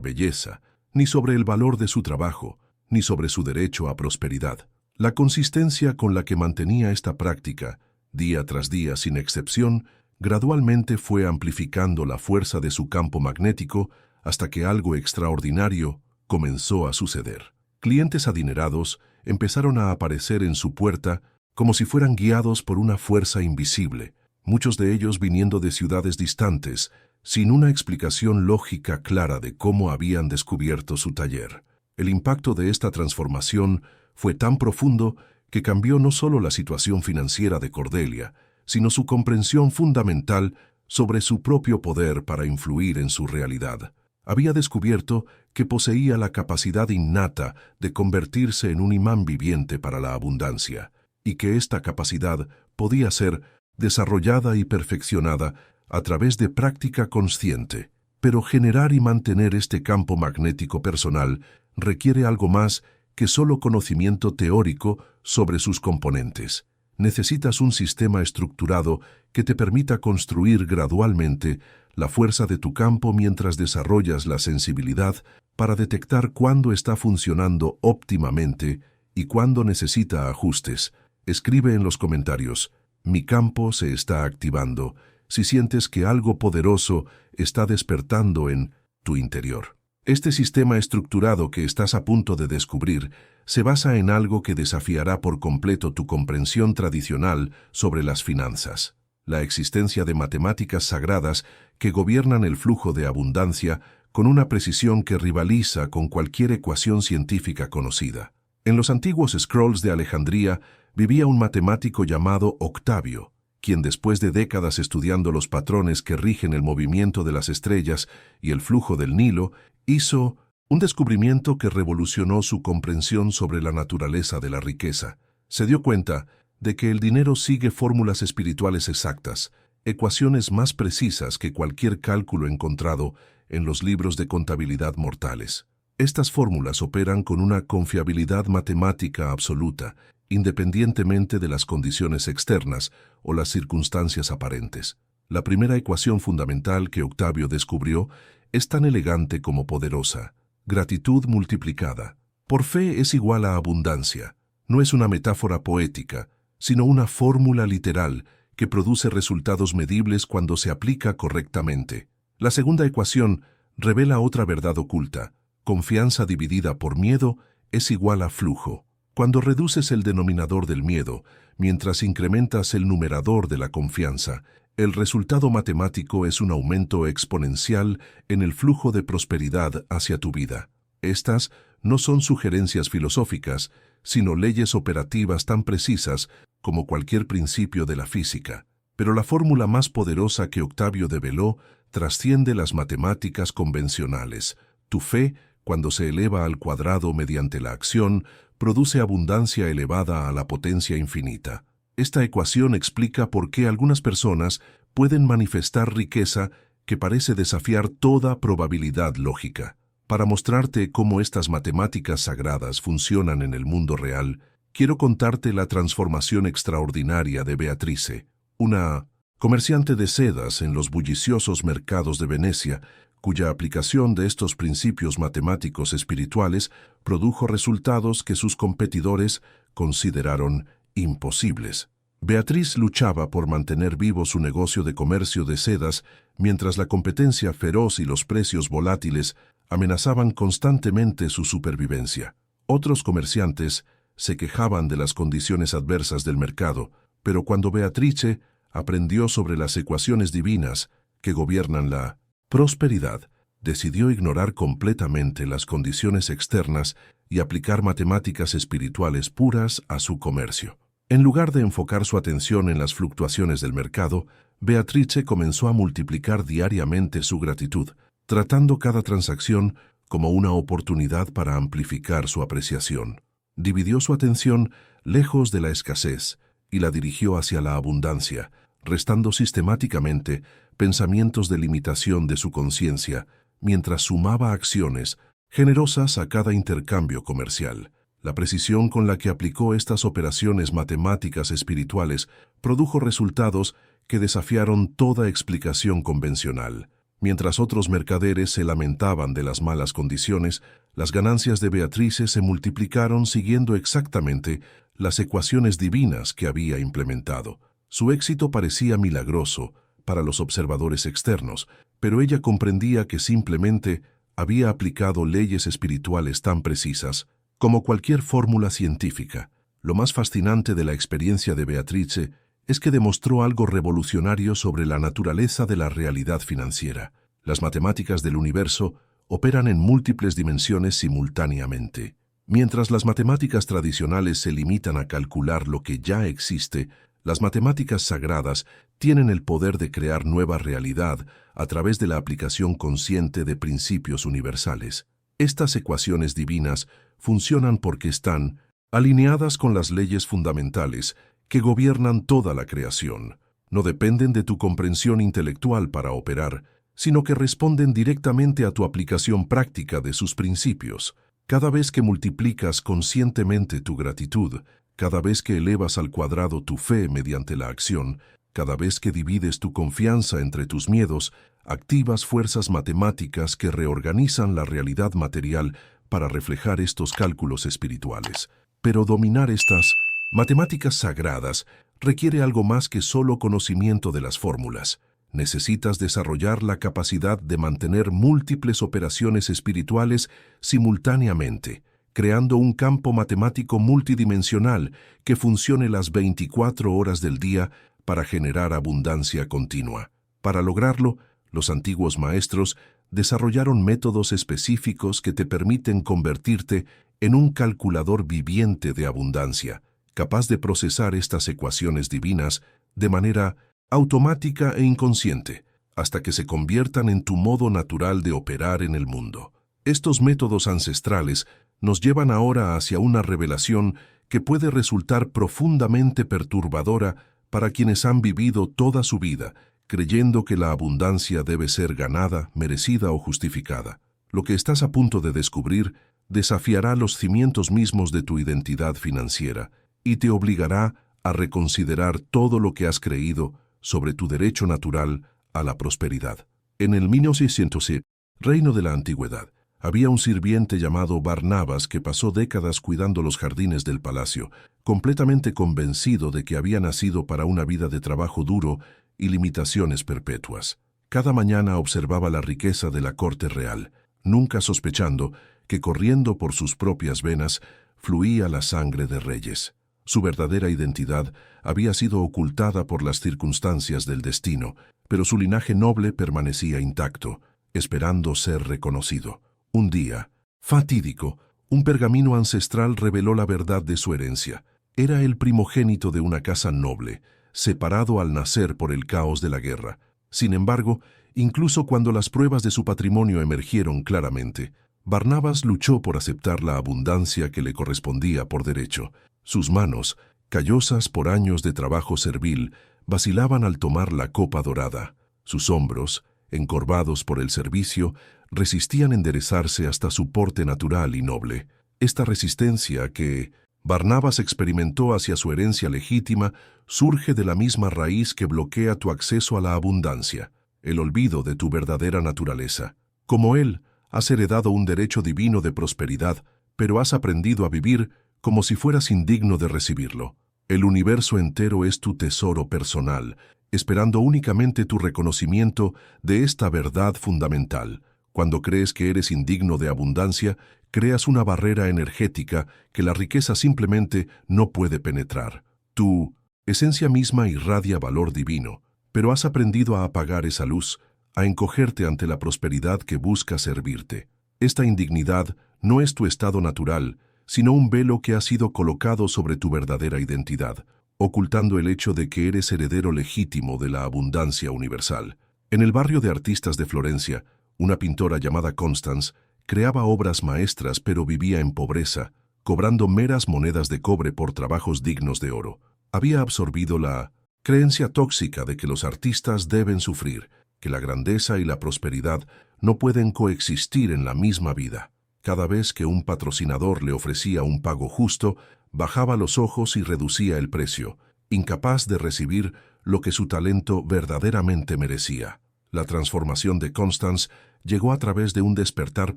belleza, ni sobre el valor de su trabajo, ni sobre su derecho a prosperidad. La consistencia con la que mantenía esta práctica, día tras día sin excepción, gradualmente fue amplificando la fuerza de su campo magnético hasta que algo extraordinario comenzó a suceder. Clientes adinerados empezaron a aparecer en su puerta como si fueran guiados por una fuerza invisible, muchos de ellos viniendo de ciudades distantes, sin una explicación lógica clara de cómo habían descubierto su taller. El impacto de esta transformación fue tan profundo que cambió no solo la situación financiera de Cordelia, sino su comprensión fundamental sobre su propio poder para influir en su realidad. Había descubierto que poseía la capacidad innata de convertirse en un imán viviente para la abundancia, y que esta capacidad podía ser desarrollada y perfeccionada a través de práctica consciente. Pero generar y mantener este campo magnético personal requiere algo más que solo conocimiento teórico sobre sus componentes. Necesitas un sistema estructurado que te permita construir gradualmente la fuerza de tu campo mientras desarrollas la sensibilidad para detectar cuándo está funcionando óptimamente y cuándo necesita ajustes. Escribe en los comentarios: mi campo se está activando, si sientes que algo poderoso está despertando en tu interior. Este sistema estructurado que estás a punto de descubrir se basa en algo que desafiará por completo tu comprensión tradicional sobre las finanzas: la existencia de matemáticas sagradas que gobiernan el flujo de abundancia con una precisión que rivaliza con cualquier ecuación científica conocida. En los antiguos scrolls de Alejandría vivía un matemático llamado Octavio, quien después de décadas estudiando los patrones que rigen el movimiento de las estrellas y el flujo del Nilo, hizo un descubrimiento que revolucionó su comprensión sobre la naturaleza de la riqueza. Se dio cuenta de que el dinero sigue fórmulas espirituales exactas, ecuaciones más precisas que cualquier cálculo encontrado en los libros de contabilidad mortales. Estas fórmulas operan con una confiabilidad matemática absoluta, independientemente de las condiciones externas o las circunstancias aparentes. La primera ecuación fundamental que Octavio descubrió es tan elegante como poderosa: gratitud multiplicada por fe es igual a abundancia. No es una metáfora poética, sino una fórmula literal que produce resultados medibles cuando se aplica correctamente. La segunda ecuación revela otra verdad oculta: confianza dividida por miedo es igual a flujo. Cuando reduces el denominador del miedo, mientras incrementas el numerador de la confianza, el resultado matemático es un aumento exponencial en el flujo de prosperidad hacia tu vida. Estas no son sugerencias filosóficas, sino leyes operativas tan precisas como cualquier principio de la física. Pero la fórmula más poderosa que Octavio develó trasciende las matemáticas convencionales. Tu fe, cuando se eleva al cuadrado mediante la acción, produce abundancia elevada a la potencia infinita. Esta ecuación explica por qué algunas personas pueden manifestar riqueza que parece desafiar toda probabilidad lógica. Para mostrarte cómo estas matemáticas sagradas funcionan en el mundo real, quiero contarte la transformación extraordinaria de Beatrice, una comerciante de sedas en los bulliciosos mercados de Venecia, cuya aplicación de estos principios matemáticos espirituales produjo resultados que sus competidores consideraron imposibles. Beatriz luchaba por mantener vivo su negocio de comercio de sedas mientras la competencia feroz y los precios volátiles amenazaban constantemente su supervivencia. Otros comerciantes se quejaban de las condiciones adversas del mercado, pero cuando Beatrice aprendió sobre las ecuaciones divinas que gobiernan la prosperidad, decidió ignorar completamente las condiciones externas y aplicar matemáticas espirituales puras a su comercio. En lugar de enfocar su atención en las fluctuaciones del mercado, Beatrice comenzó a multiplicar diariamente su gratitud, tratando cada transacción como una oportunidad para amplificar su apreciación. Dividió su atención lejos de la escasez y la dirigió hacia la abundancia, restando sistemáticamente pensamientos de limitación de su conciencia, mientras sumaba acciones generosas a cada intercambio comercial. La precisión con la que aplicó estas operaciones matemáticas espirituales produjo resultados que desafiaron toda explicación convencional. Mientras otros mercaderes se lamentaban de las malas condiciones, las ganancias de Beatrice se multiplicaron siguiendo exactamente las ecuaciones divinas que había implementado. Su éxito parecía milagroso para los observadores externos, pero ella comprendía que simplemente había aplicado leyes espirituales tan precisas como cualquier fórmula científica. Lo más fascinante de la experiencia de Beatrice es que demostró algo revolucionario sobre la naturaleza de la realidad financiera. Las matemáticas del universo operan en múltiples dimensiones simultáneamente. Mientras las matemáticas tradicionales se limitan a calcular lo que ya existe, las matemáticas sagradas tienen el poder de crear nueva realidad a través de la aplicación consciente de principios universales. Estas ecuaciones divinas funcionan porque están alineadas con las leyes fundamentales que gobiernan toda la creación. No dependen de tu comprensión intelectual para operar, sino que responden directamente a tu aplicación práctica de sus principios. Cada vez que multiplicas conscientemente tu gratitud, cada vez que elevas al cuadrado tu fe mediante la acción, cada vez que divides tu confianza entre tus miedos, activas fuerzas matemáticas que reorganizan la realidad material para reflejar estos cálculos espirituales. Pero dominar estas matemáticas sagradas requiere algo más que solo conocimiento de las fórmulas. Necesitas desarrollar la capacidad de mantener múltiples operaciones espirituales simultáneamente, creando un campo matemático multidimensional que funcione las 24 horas del día para generar abundancia continua. Para lograrlo, los antiguos maestros desarrollaron métodos específicos que te permiten convertirte en un calculador viviente de abundancia, capaz de procesar estas ecuaciones divinas de manera automática e inconsciente, hasta que se conviertan en tu modo natural de operar en el mundo. Estos métodos ancestrales nos llevan ahora hacia una revelación que puede resultar profundamente perturbadora para quienes han vivido toda su vida, creyendo que la abundancia debe ser ganada, merecida o justificada. Lo que estás a punto de descubrir desafiará los cimientos mismos de tu identidad financiera y te obligará a reconsiderar todo lo que has creído sobre tu derecho natural a la prosperidad. En el 1600, reino de la antigüedad, había un sirviente llamado Barnabas que pasó décadas cuidando los jardines del palacio, completamente convencido de que había nacido para una vida de trabajo duro y limitaciones perpetuas. Cada mañana observaba la riqueza de la corte real, nunca sospechando que corriendo por sus propias venas fluía la sangre de reyes. Su verdadera identidad había sido ocultada por las circunstancias del destino, pero su linaje noble permanecía intacto, esperando ser reconocido. Un día, fatídico, un pergamino ancestral reveló la verdad de su herencia. Era el primogénito de una casa noble, separado al nacer por el caos de la guerra. Sin embargo, incluso cuando las pruebas de su patrimonio emergieron claramente, Barnabas luchó por aceptar la abundancia que le correspondía por derecho. Sus manos, callosas por años de trabajo servil, vacilaban al tomar la copa dorada. Sus hombros, encorvados por el servicio, resistían enderezarse hasta su porte natural y noble. Esta resistencia que Barnabas experimentó hacia su herencia legítima surge de la misma raíz que bloquea tu acceso a la abundancia, el olvido de tu verdadera naturaleza. Como él, has heredado un derecho divino de prosperidad, pero has aprendido a vivir como si fueras indigno de recibirlo. El universo entero es tu tesoro personal, esperando únicamente tu reconocimiento de esta verdad fundamental. Cuando crees que eres indigno de abundancia, creas una barrera energética que la riqueza simplemente no puede penetrar. Tu esencia misma irradia valor divino, pero has aprendido a apagar esa luz, a encogerte ante la prosperidad que busca servirte. Esta indignidad no es tu estado natural, sino un velo que ha sido colocado sobre tu verdadera identidad, ocultando el hecho de que eres heredero legítimo de la abundancia universal. En el barrio de artistas de Florencia, una pintora llamada Constance creaba obras maestras pero vivía en pobreza, cobrando meras monedas de cobre por trabajos dignos de oro. Había absorbido la creencia tóxica de que los artistas deben sufrir, que la grandeza y la prosperidad no pueden coexistir en la misma vida. Cada vez que un patrocinador le ofrecía un pago justo, bajaba los ojos y reducía el precio, incapaz de recibir lo que su talento verdaderamente merecía. La transformación de Constance llegó a través de un despertar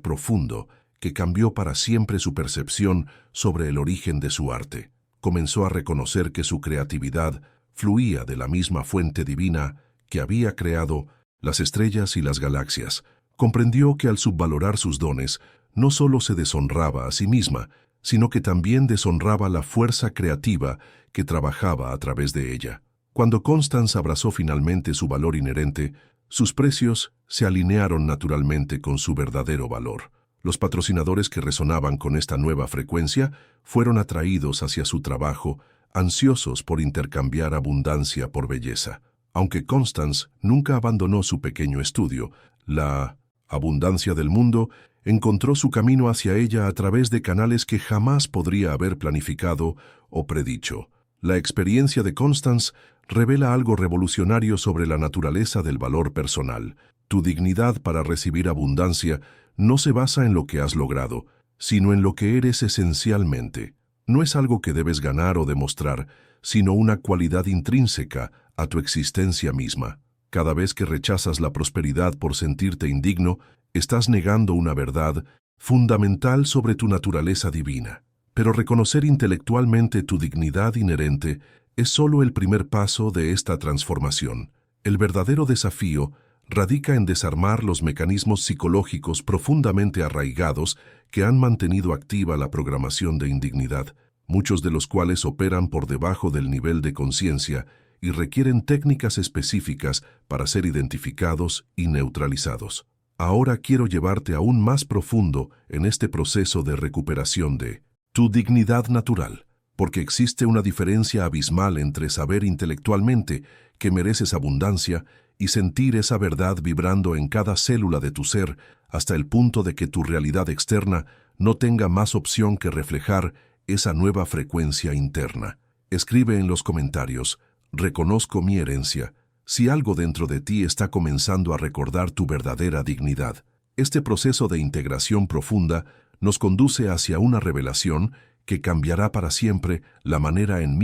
profundo que cambió para siempre su percepción sobre el origen de su arte. Comenzó a reconocer que su creatividad fluía de la misma fuente divina que había creado las estrellas y las galaxias. Comprendió que al subvalorar sus dones, no solo se deshonraba a sí misma, sino que también deshonraba la fuerza creativa que trabajaba a través de ella. Cuando Constance abrazó finalmente su valor inherente, sus precios se alinearon naturalmente con su verdadero valor. Los patrocinadores que resonaban con esta nueva frecuencia fueron atraídos hacia su trabajo, ansiosos por intercambiar abundancia por belleza. Aunque Constance nunca abandonó su pequeño estudio, la abundancia del mundo encontró su camino hacia ella a través de canales que jamás podría haber planificado o predicho. La experiencia de Constance revela algo revolucionario sobre la naturaleza del valor personal. Tu dignidad para recibir abundancia no se basa en lo que has logrado, sino en lo que eres esencialmente. No es algo que debes ganar o demostrar, sino una cualidad intrínseca a tu existencia misma. Cada vez que rechazas la prosperidad por sentirte indigno, estás negando una verdad fundamental sobre tu naturaleza divina. Pero reconocer intelectualmente tu dignidad inherente es solo el primer paso de esta transformación. El verdadero desafío radica en desarmar los mecanismos psicológicos profundamente arraigados que han mantenido activa la programación de indignidad, muchos de los cuales operan por debajo del nivel de conciencia y requieren técnicas específicas para ser identificados y neutralizados. Ahora quiero llevarte aún más profundo en este proceso de recuperación de tu dignidad natural, porque existe una diferencia abismal entre saber intelectualmente que mereces abundancia y sentir esa verdad vibrando en cada célula de tu ser hasta el punto de que tu realidad externa no tenga más opción que reflejar esa nueva frecuencia interna. Escribe en los comentarios: reconozco mi herencia, si algo dentro de ti está comenzando a recordar tu verdadera dignidad. Este proceso de integración profunda nos conduce hacia una revelación que cambiará para siempre la manera en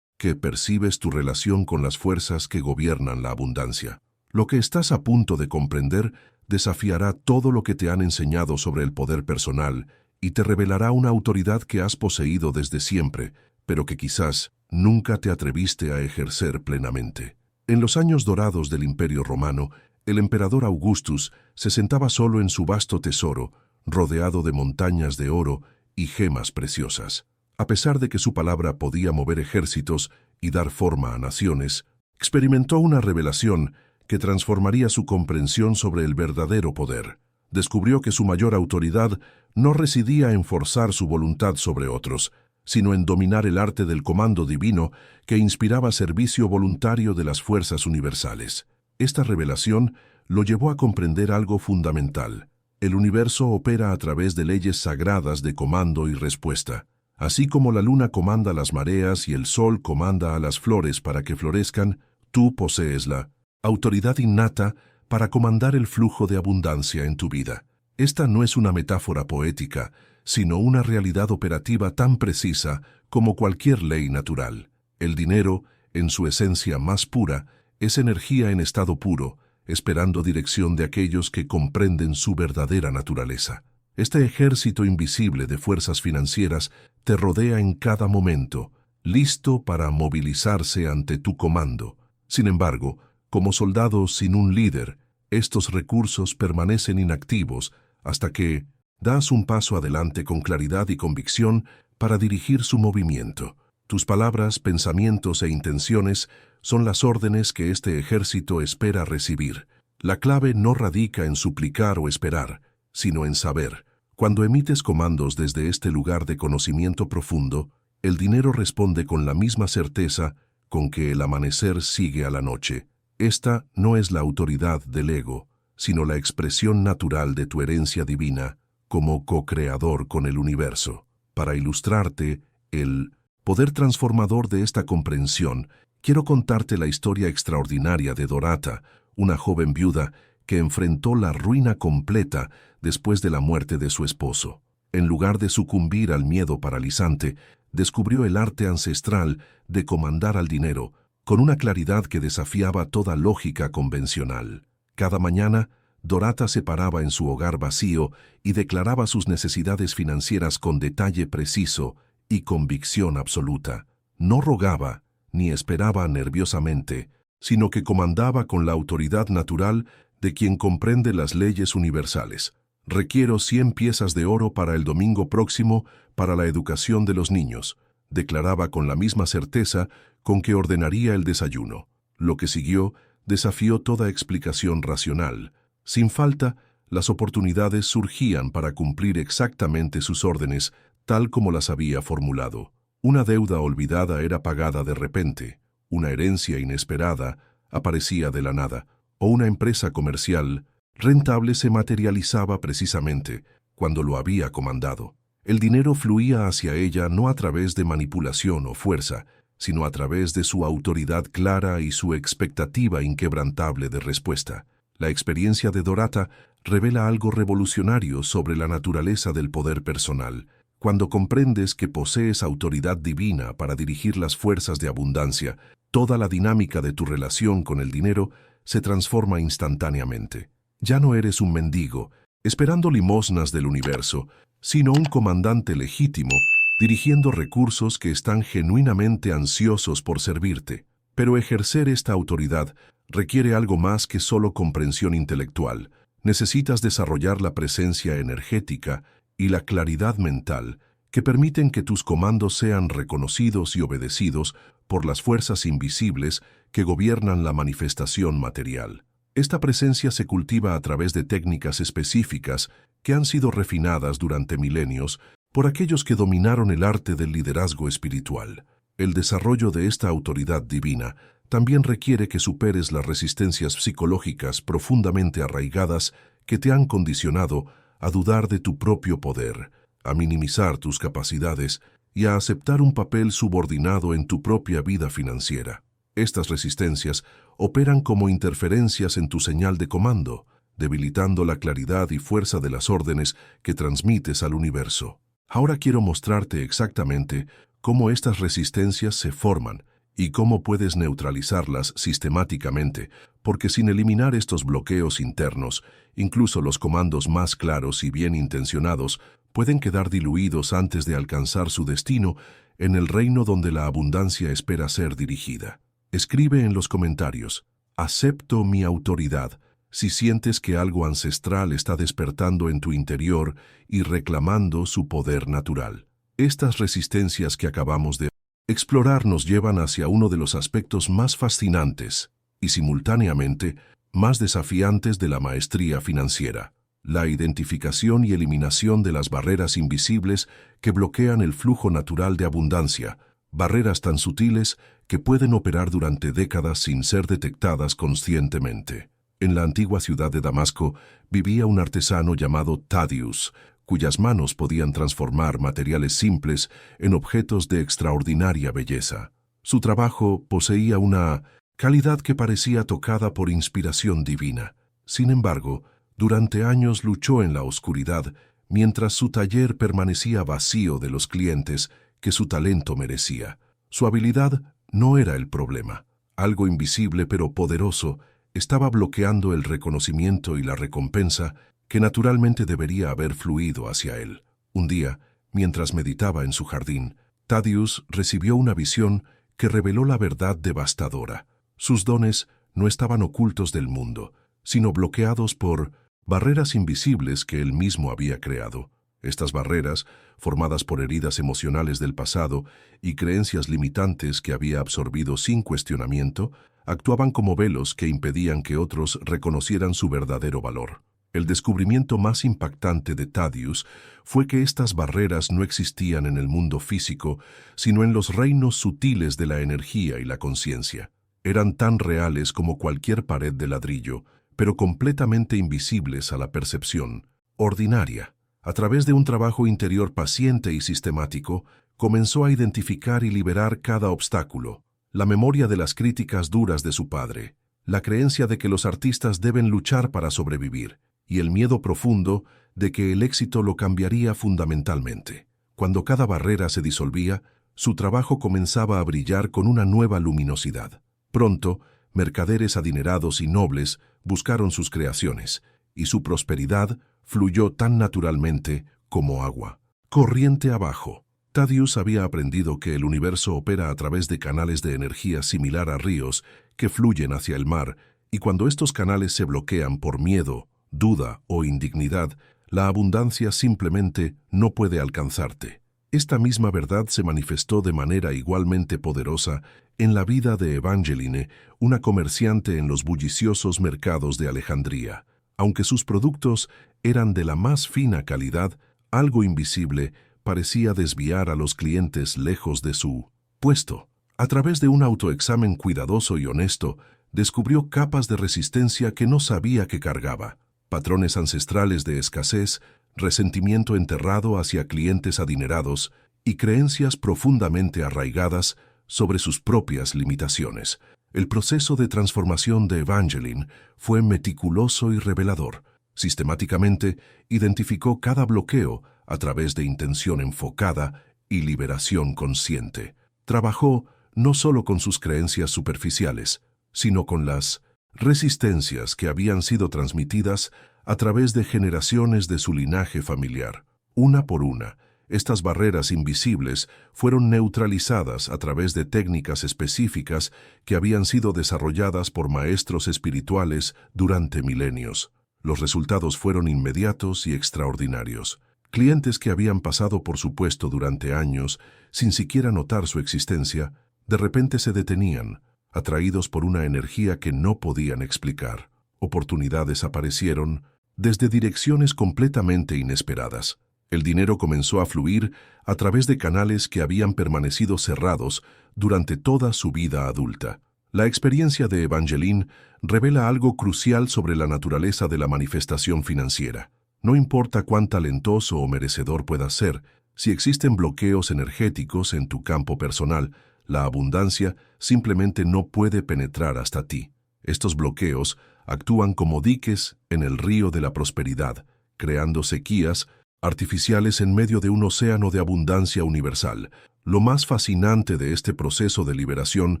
que percibes tu relación con las fuerzas que gobiernan la abundancia. Lo que estás a punto de comprender desafiará todo lo que te han enseñado sobre el poder personal y te revelará una autoridad que has poseído desde siempre, pero que quizás nunca te atreviste a ejercer plenamente. En los años dorados del Imperio Romano, el emperador Augustus se sentaba solo en su vasto tesoro, rodeado de montañas de oro y gemas preciosas. A pesar de que su palabra podía mover ejércitos y dar forma a naciones, experimentó una revelación que transformaría su comprensión sobre el verdadero poder. Descubrió que su mayor autoridad no residía en forzar su voluntad sobre otros, sino en dominar el arte del comando divino que inspiraba servicio voluntario de las fuerzas universales. Esta revelación lo llevó a comprender algo fundamental. El universo opera a través de leyes sagradas de comando y respuesta. Así como la luna comanda las mareas y el sol comanda a las flores para que florezcan, tú posees la autoridad innata para comandar el flujo de abundancia en tu vida. Esta no es una metáfora poética, sino una realidad operativa tan precisa como cualquier ley natural. El dinero, en su esencia más pura, es energía en estado puro, esperando dirección de aquellos que comprenden su verdadera naturaleza. Este ejército invisible de fuerzas financieras te rodea en cada momento, listo para movilizarse ante tu comando. Sin embargo, como soldados sin un líder, estos recursos permanecen inactivos hasta que das un paso adelante con claridad y convicción para dirigir su movimiento. Tus palabras, pensamientos e intenciones son las órdenes que este ejército espera recibir. La clave no radica en suplicar o esperar, sino en saber. Cuando emites comandos desde este lugar de conocimiento profundo, el dinero responde con la misma certeza con que el amanecer sigue a la noche. Esta no es la autoridad del ego, sino la expresión natural de tu herencia divina como co-creador con el universo. Para ilustrarte el poder transformador de esta comprensión, quiero contarte la historia extraordinaria de Dorata, una joven viuda que enfrentó la ruina completa después de la muerte de su esposo. En lugar de sucumbir al miedo paralizante, descubrió el arte ancestral de comandar al dinero, con una claridad que desafiaba toda lógica convencional. Cada mañana, Dorata se paraba en su hogar vacío y declaraba sus necesidades financieras con detalle preciso y convicción absoluta. No rogaba ni esperaba nerviosamente, sino que comandaba con la autoridad natural de quien comprende las leyes universales. Requiero 100 piezas de oro para el domingo próximo para la educación de los niños, declaraba con la misma certeza con que ordenaría el desayuno. Lo que siguió desafió toda explicación racional. Sin falta, las oportunidades surgían para cumplir exactamente sus órdenes, tal como las había formulado. Una deuda olvidada era pagada de repente, una herencia inesperada aparecía de la nada, o una empresa comercial rentable se materializaba precisamente cuando lo había comandado. El dinero fluía hacia ella no a través de manipulación o fuerza, sino a través de su autoridad clara y su expectativa inquebrantable de respuesta. La experiencia de Dorata revela algo revolucionario sobre la naturaleza del poder personal. Cuando comprendes que posees autoridad divina para dirigir las fuerzas de abundancia, toda la dinámica de tu relación con el dinero se transforma instantáneamente. Ya no eres un mendigo, esperando limosnas del universo, sino un comandante legítimo, dirigiendo recursos que están genuinamente ansiosos por servirte. Pero ejercer esta autoridad requiere algo más que solo comprensión intelectual. Necesitas desarrollar la presencia energética y la claridad mental que permiten que tus comandos sean reconocidos y obedecidos por las fuerzas invisibles que gobiernan la manifestación material. Esta presencia se cultiva a través de técnicas específicas que han sido refinadas durante milenios por aquellos que dominaron el arte del liderazgo espiritual. El desarrollo de esta autoridad divina también requiere que superes las resistencias psicológicas profundamente arraigadas que te han condicionado a dudar de tu propio poder, a minimizar tus capacidades y a aceptar un papel subordinado en tu propia vida financiera. Estas resistencias operan como interferencias en tu señal de comando, debilitando la claridad y fuerza de las órdenes que transmites al universo. Ahora quiero mostrarte exactamente cómo estas resistencias se forman y cómo puedes neutralizarlas sistemáticamente, porque sin eliminar estos bloqueos internos, incluso los comandos más claros y bien intencionados pueden quedar diluidos antes de alcanzar su destino en el reino donde la abundancia espera ser dirigida. Escribe en los comentarios: acepto mi autoridad, si sientes que algo ancestral está despertando en tu interior y reclamando su poder natural. Estas resistencias que acabamos de explorar nos llevan hacia uno de los aspectos más fascinantes y simultáneamente más desafiantes de la maestría financiera: la identificación y eliminación de las barreras invisibles que bloquean el flujo natural de abundancia, barreras tan sutiles que pueden operar durante décadas sin ser detectadas conscientemente. En la antigua ciudad de Damasco vivía un artesano llamado Thaddeus, cuyas manos podían transformar materiales simples en objetos de extraordinaria belleza. Su trabajo poseía una calidad que parecía tocada por inspiración divina. Sin embargo, durante años luchó en la oscuridad, mientras su taller permanecía vacío de los clientes que su talento merecía. Su habilidad no era el problema. Algo invisible pero poderoso estaba bloqueando el reconocimiento y la recompensa que naturalmente debería haber fluido hacia él. Un día, mientras meditaba en su jardín, Thaddeus recibió una visión que reveló la verdad devastadora. Sus dones no estaban ocultos del mundo, sino bloqueados por barreras invisibles que él mismo había creado. Estas barreras, formadas por heridas emocionales del pasado y creencias limitantes que había absorbido sin cuestionamiento, actuaban como velos que impedían que otros reconocieran su verdadero valor. El descubrimiento más impactante de Thaddeus fue que estas barreras no existían en el mundo físico, sino en los reinos sutiles de la energía y la conciencia. Eran tan reales como cualquier pared de ladrillo, pero completamente invisibles a la percepción ordinaria. A través de un trabajo interior paciente y sistemático, comenzó a identificar y liberar cada obstáculo: la memoria de las críticas duras de su padre, la creencia de que los artistas deben luchar para sobrevivir, y el miedo profundo de que el éxito lo cambiaría fundamentalmente. Cuando cada barrera se disolvía, su trabajo comenzaba a brillar con una nueva luminosidad. Pronto, mercaderes adinerados y nobles buscaron sus creaciones, y su prosperidad fluyó tan naturalmente como agua. Corriente abajo. Thaddeus había aprendido que el universo opera a través de canales de energía similar a ríos que fluyen hacia el mar, y cuando estos canales se bloquean por miedo, duda o indignidad, la abundancia simplemente no puede alcanzarte. Esta misma verdad se manifestó de manera igualmente poderosa en la vida de Evangeline, una comerciante en los bulliciosos mercados de Alejandría. Aunque sus productos eran de la más fina calidad, algo invisible parecía desviar a los clientes lejos de su puesto. A través de un autoexamen cuidadoso y honesto, descubrió capas de resistencia que no sabía que cargaba, patrones ancestrales de escasez, resentimiento enterrado hacia clientes adinerados y creencias profundamente arraigadas sobre sus propias limitaciones. El proceso de transformación de Evangeline fue meticuloso y revelador. Sistemáticamente, identificó cada bloqueo a través de intención enfocada y liberación consciente. Trabajó no solo con sus creencias superficiales, sino con las resistencias que habían sido transmitidas a través de generaciones de su linaje familiar. Una por una, estas barreras invisibles fueron neutralizadas a través de técnicas específicas que habían sido desarrolladas por maestros espirituales durante milenios. Los resultados fueron inmediatos y extraordinarios. Clientes que habían pasado por su puesto durante años, sin siquiera notar su existencia, de repente se detenían, atraídos por una energía que no podían explicar. Oportunidades aparecieron desde direcciones completamente inesperadas. El dinero comenzó a fluir a través de canales que habían permanecido cerrados durante toda su vida adulta. La experiencia de Evangeline revela algo crucial sobre la naturaleza de la manifestación financiera. No importa cuán talentoso o merecedor puedas ser, si existen bloqueos energéticos en tu campo personal, la abundancia simplemente no puede penetrar hasta ti. Estos bloqueos actúan como diques en el río de la prosperidad, creando sequías artificiales en medio de un océano de abundancia universal. Lo más fascinante de este proceso de liberación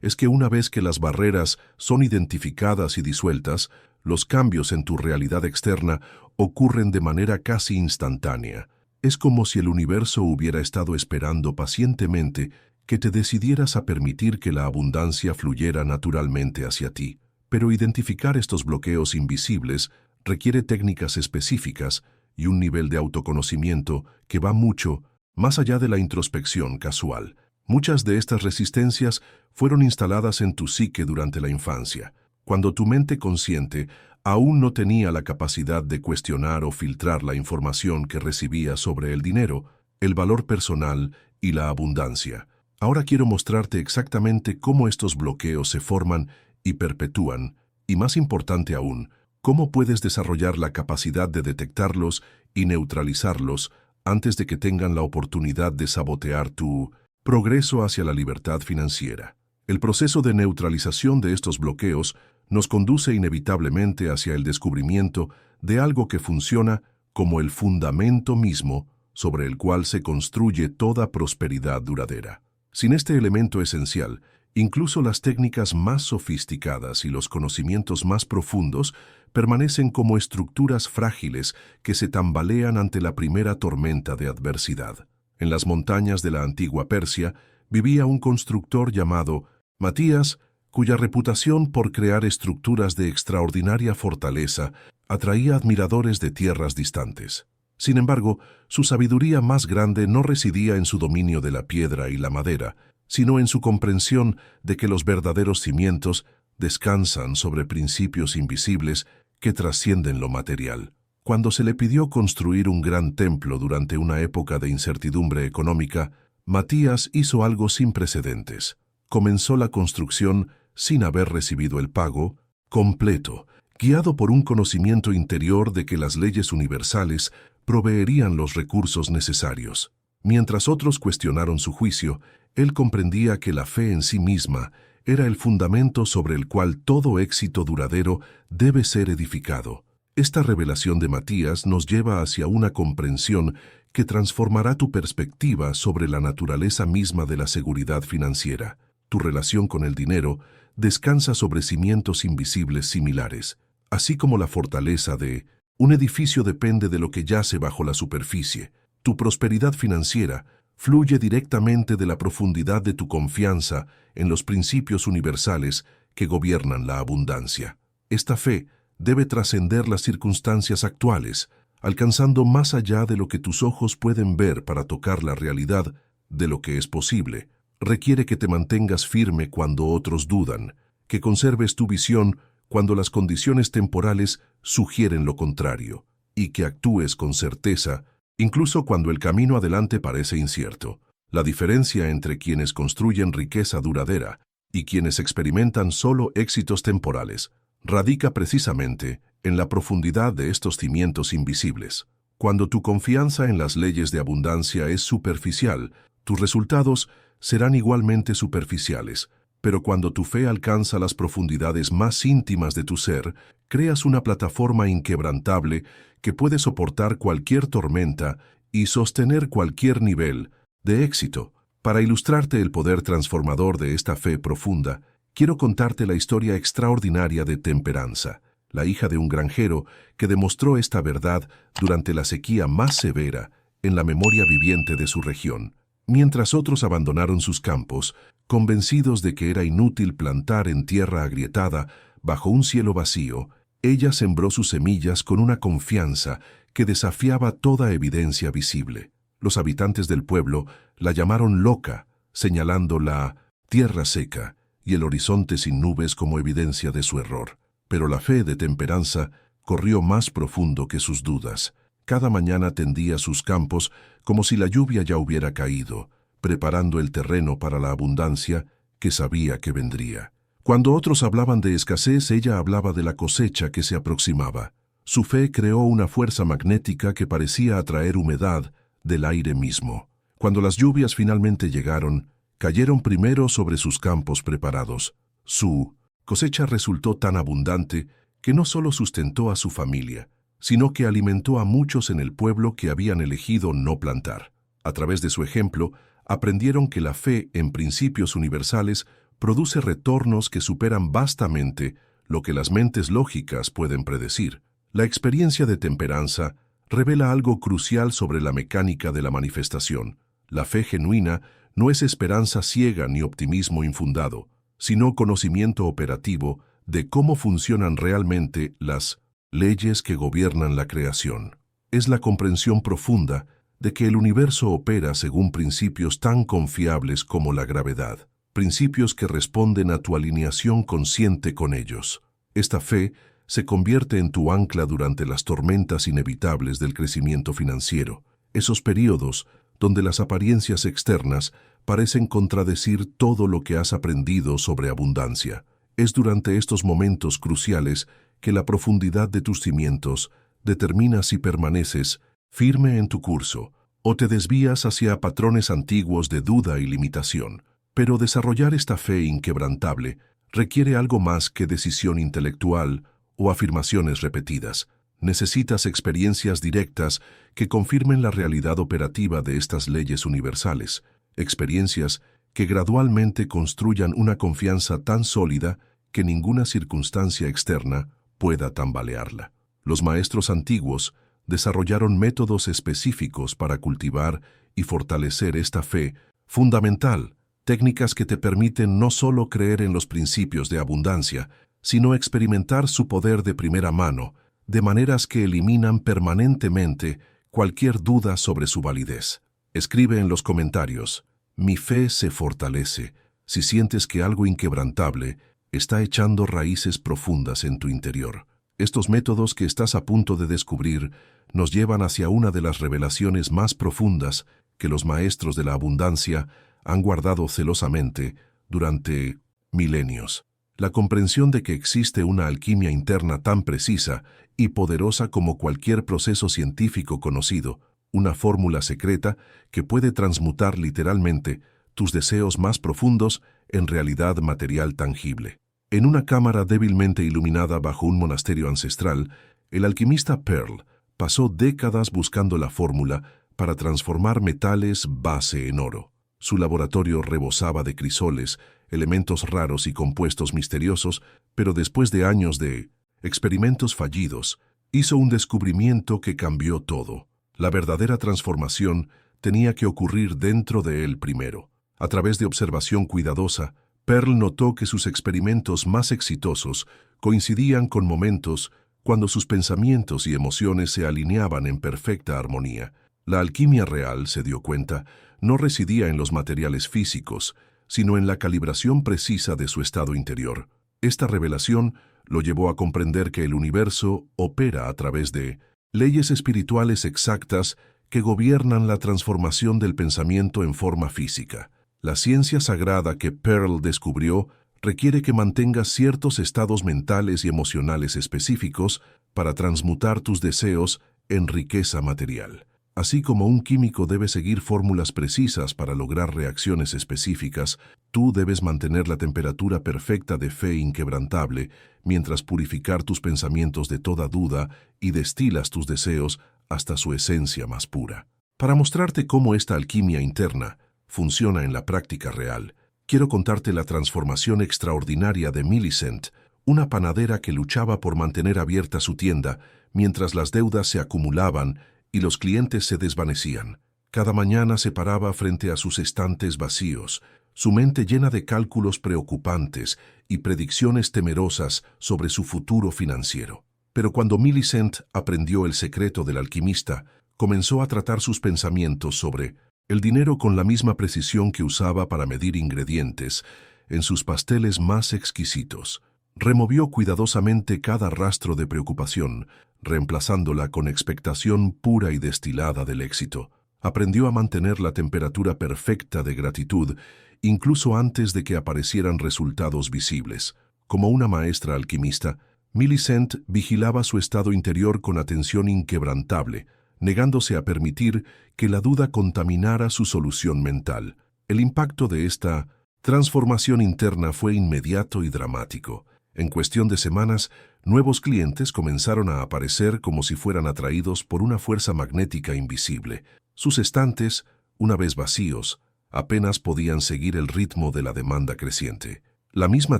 es que una vez que las barreras son identificadas y disueltas, los cambios en tu realidad externa ocurren de manera casi instantánea. Es como si el universo hubiera estado esperando pacientemente que te decidieras a permitir que la abundancia fluyera naturalmente hacia ti. Pero identificar estos bloqueos invisibles requiere técnicas específicas y un nivel de autoconocimiento que va mucho más allá de la introspección casual. Muchas de estas resistencias fueron instaladas en tu psique durante la infancia, cuando tu mente consciente aún no tenía la capacidad de cuestionar o filtrar la información que recibía sobre el dinero, el valor personal y la abundancia. Ahora quiero mostrarte exactamente cómo estos bloqueos se forman y perpetúan, y más importante aún, cómo puedes desarrollar la capacidad de detectarlos y neutralizarlos antes de que tengan la oportunidad de sabotear tu progreso hacia la libertad financiera. El proceso de neutralización de estos bloqueos nos conduce inevitablemente hacia el descubrimiento de algo que funciona como el fundamento mismo sobre el cual se construye toda prosperidad duradera. Sin este elemento esencial, incluso las técnicas más sofisticadas y los conocimientos más profundos permanecen como estructuras frágiles que se tambalean ante la primera tormenta de adversidad. En las montañas de la antigua Persia vivía un constructor llamado Matías, cuya reputación por crear estructuras de extraordinaria fortaleza atraía admiradores de tierras distantes. Sin embargo, su sabiduría más grande no residía en su dominio de la piedra y la madera, sino en su comprensión de que los verdaderos cimientos descansan sobre principios invisibles que trascienden lo material. Cuando se le pidió construir un gran templo durante una época de incertidumbre económica, Matías hizo algo sin precedentes. Comenzó la construcción sin haber recibido el pago completo, guiado por un conocimiento interior de que las leyes universales proveerían los recursos necesarios. Mientras otros cuestionaron su juicio, él comprendía que la fe en sí misma era el fundamento sobre el cual todo éxito duradero debe ser edificado. Esta revelación de Matías nos lleva hacia una comprensión que transformará tu perspectiva sobre la naturaleza misma de la seguridad financiera. Tu relación con el dinero descansa sobre cimientos invisibles similares, así como la fortaleza de un edificio depende de lo que yace bajo la superficie. Tu prosperidad financiera fluye directamente de la profundidad de tu confianza en los principios universales que gobiernan la abundancia. Esta fe debe trascender las circunstancias actuales, alcanzando más allá de lo que tus ojos pueden ver para tocar la realidad de lo que es posible. Requiere que te mantengas firme cuando otros dudan, que conserves tu visión cuando las condiciones temporales sugieren lo contrario, y que actúes con certeza incluso cuando el camino adelante parece incierto. La diferencia entre quienes construyen riqueza duradera y quienes experimentan solo éxitos temporales radica precisamente en la profundidad de estos cimientos invisibles. Cuando tu confianza en las leyes de abundancia es superficial, tus resultados serán igualmente superficiales, Pero cuando tu fe alcanza las profundidades más íntimas de tu ser, creas una plataforma inquebrantable que puede soportar cualquier tormenta y sostener cualquier nivel de éxito. Para ilustrarte el poder transformador de esta fe profunda, quiero contarte la historia extraordinaria de Temperanza, la hija de un granjero que demostró esta verdad durante la sequía más severa en la memoria viviente de su región. Mientras otros abandonaron sus campos, convencidos de que era inútil plantar en tierra agrietada bajo un cielo vacío, ella sembró sus semillas con una confianza que desafiaba toda evidencia visible. Los habitantes del pueblo la llamaron loca, señalando la tierra seca y el horizonte sin nubes como evidencia de su error. Pero la fe de Temperanza corrió más profundo que sus dudas. Cada mañana tendía sus campos como si la lluvia ya hubiera caído, preparando el terreno para la abundancia que sabía que vendría. Cuando otros hablaban de escasez, ella hablaba de la cosecha que se aproximaba. Su fe creó una fuerza magnética que parecía atraer humedad del aire mismo. Cuando las lluvias finalmente llegaron, cayeron primero sobre sus campos preparados. Su cosecha resultó tan abundante que no solo sustentó a su familia, sino que alimentó a muchos en el pueblo que habían elegido no plantar. A través de su ejemplo, aprendieron que la fe en principios universales produce retornos que superan vastamente lo que las mentes lógicas pueden predecir. La experiencia de Temperanza revela algo crucial sobre la mecánica de la manifestación. La fe genuina no es esperanza ciega ni optimismo infundado, sino conocimiento operativo de cómo funcionan realmente las leyes que gobiernan la creación. Es la comprensión profunda de que el universo opera según principios tan confiables como la gravedad, principios que responden a tu alineación consciente con ellos. Esta fe se convierte en tu ancla durante las tormentas inevitables del crecimiento financiero, esos periodos donde las apariencias externas parecen contradecir todo lo que has aprendido sobre abundancia. Es durante estos momentos cruciales que la profundidad de tus cimientos determina si permaneces firme en tu curso o te desvías hacia patrones antiguos de duda y limitación. Pero desarrollar esta fe inquebrantable requiere algo más que decisión intelectual o afirmaciones repetidas. Necesitas experiencias directas que confirmen la realidad operativa de estas leyes universales, experiencias que gradualmente construyan una confianza tan sólida que ninguna circunstancia externa pueda tambalearla. Los maestros antiguos desarrollaron métodos específicos para cultivar y fortalecer esta fe fundamental, técnicas que te permiten no solo creer en los principios de abundancia, sino experimentar su poder de primera mano, de maneras que eliminan permanentemente cualquier duda sobre su validez. Escribe en los comentarios: mi fe se fortalece si sientes que algo inquebrantable está echando raíces profundas en tu interior. Estos métodos que estás a punto de descubrir nos llevan hacia una de las revelaciones más profundas que los maestros de la abundancia han guardado celosamente durante milenios. La comprensión de que existe una alquimia interna tan precisa y poderosa como cualquier proceso científico conocido, una fórmula secreta que puede transmutar literalmente tus deseos más profundos en realidad material tangible. En una cámara débilmente iluminada bajo un monasterio ancestral, el alquimista Pearl pasó décadas buscando la fórmula para transformar metales base en oro. Su laboratorio rebosaba de crisoles, elementos raros y compuestos misteriosos, pero después de años de experimentos fallidos, hizo un descubrimiento que cambió todo. La verdadera transformación tenía que ocurrir dentro de él primero. A través de observación cuidadosa, Pearl notó que sus experimentos más exitosos coincidían con momentos cuando sus pensamientos y emociones se alineaban en perfecta armonía. La alquimia real, se dio cuenta, no residía en los materiales físicos, sino en la calibración precisa de su estado interior. Esta revelación lo llevó a comprender que el universo opera a través de leyes espirituales exactas que gobiernan la transformación del pensamiento en forma física. La ciencia sagrada que Pearl descubrió requiere que mantengas ciertos estados mentales y emocionales específicos para transmutar tus deseos en riqueza material. Así como un químico debe seguir fórmulas precisas para lograr reacciones específicas, Tú debes mantener la temperatura perfecta de fe inquebrantable, mientras purificar tus pensamientos de toda duda y destilas tus deseos hasta su esencia más pura. Para mostrarte cómo esta alquimia interna funciona en la práctica real, quiero contarte la transformación extraordinaria de Millicent, una panadera que luchaba por mantener abierta su tienda mientras las deudas se acumulaban y los clientes se desvanecían. Cada mañana se paraba frente a sus estantes vacíos, su mente llena de cálculos preocupantes y predicciones temerosas sobre su futuro financiero. Pero cuando Millicent aprendió el secreto del alquimista, comenzó a tratar sus pensamientos sobre el dinero con la misma precisión que usaba para medir ingredientes en sus pasteles más exquisitos. Removió cuidadosamente cada rastro de preocupación, reemplazándola con expectación pura y destilada del éxito. Aprendió a mantener la temperatura perfecta de gratitud, incluso antes de que aparecieran resultados visibles. Como una maestra alquimista, Millicent vigilaba su estado interior con atención inquebrantable, negándose a permitir que la duda contaminara su solución mental. El impacto de esta transformación interna fue inmediato y dramático. En cuestión de semanas, nuevos clientes comenzaron a aparecer como si fueran atraídos por una fuerza magnética invisible. Sus estantes, una vez vacíos, apenas podían seguir el ritmo de la demanda creciente. La misma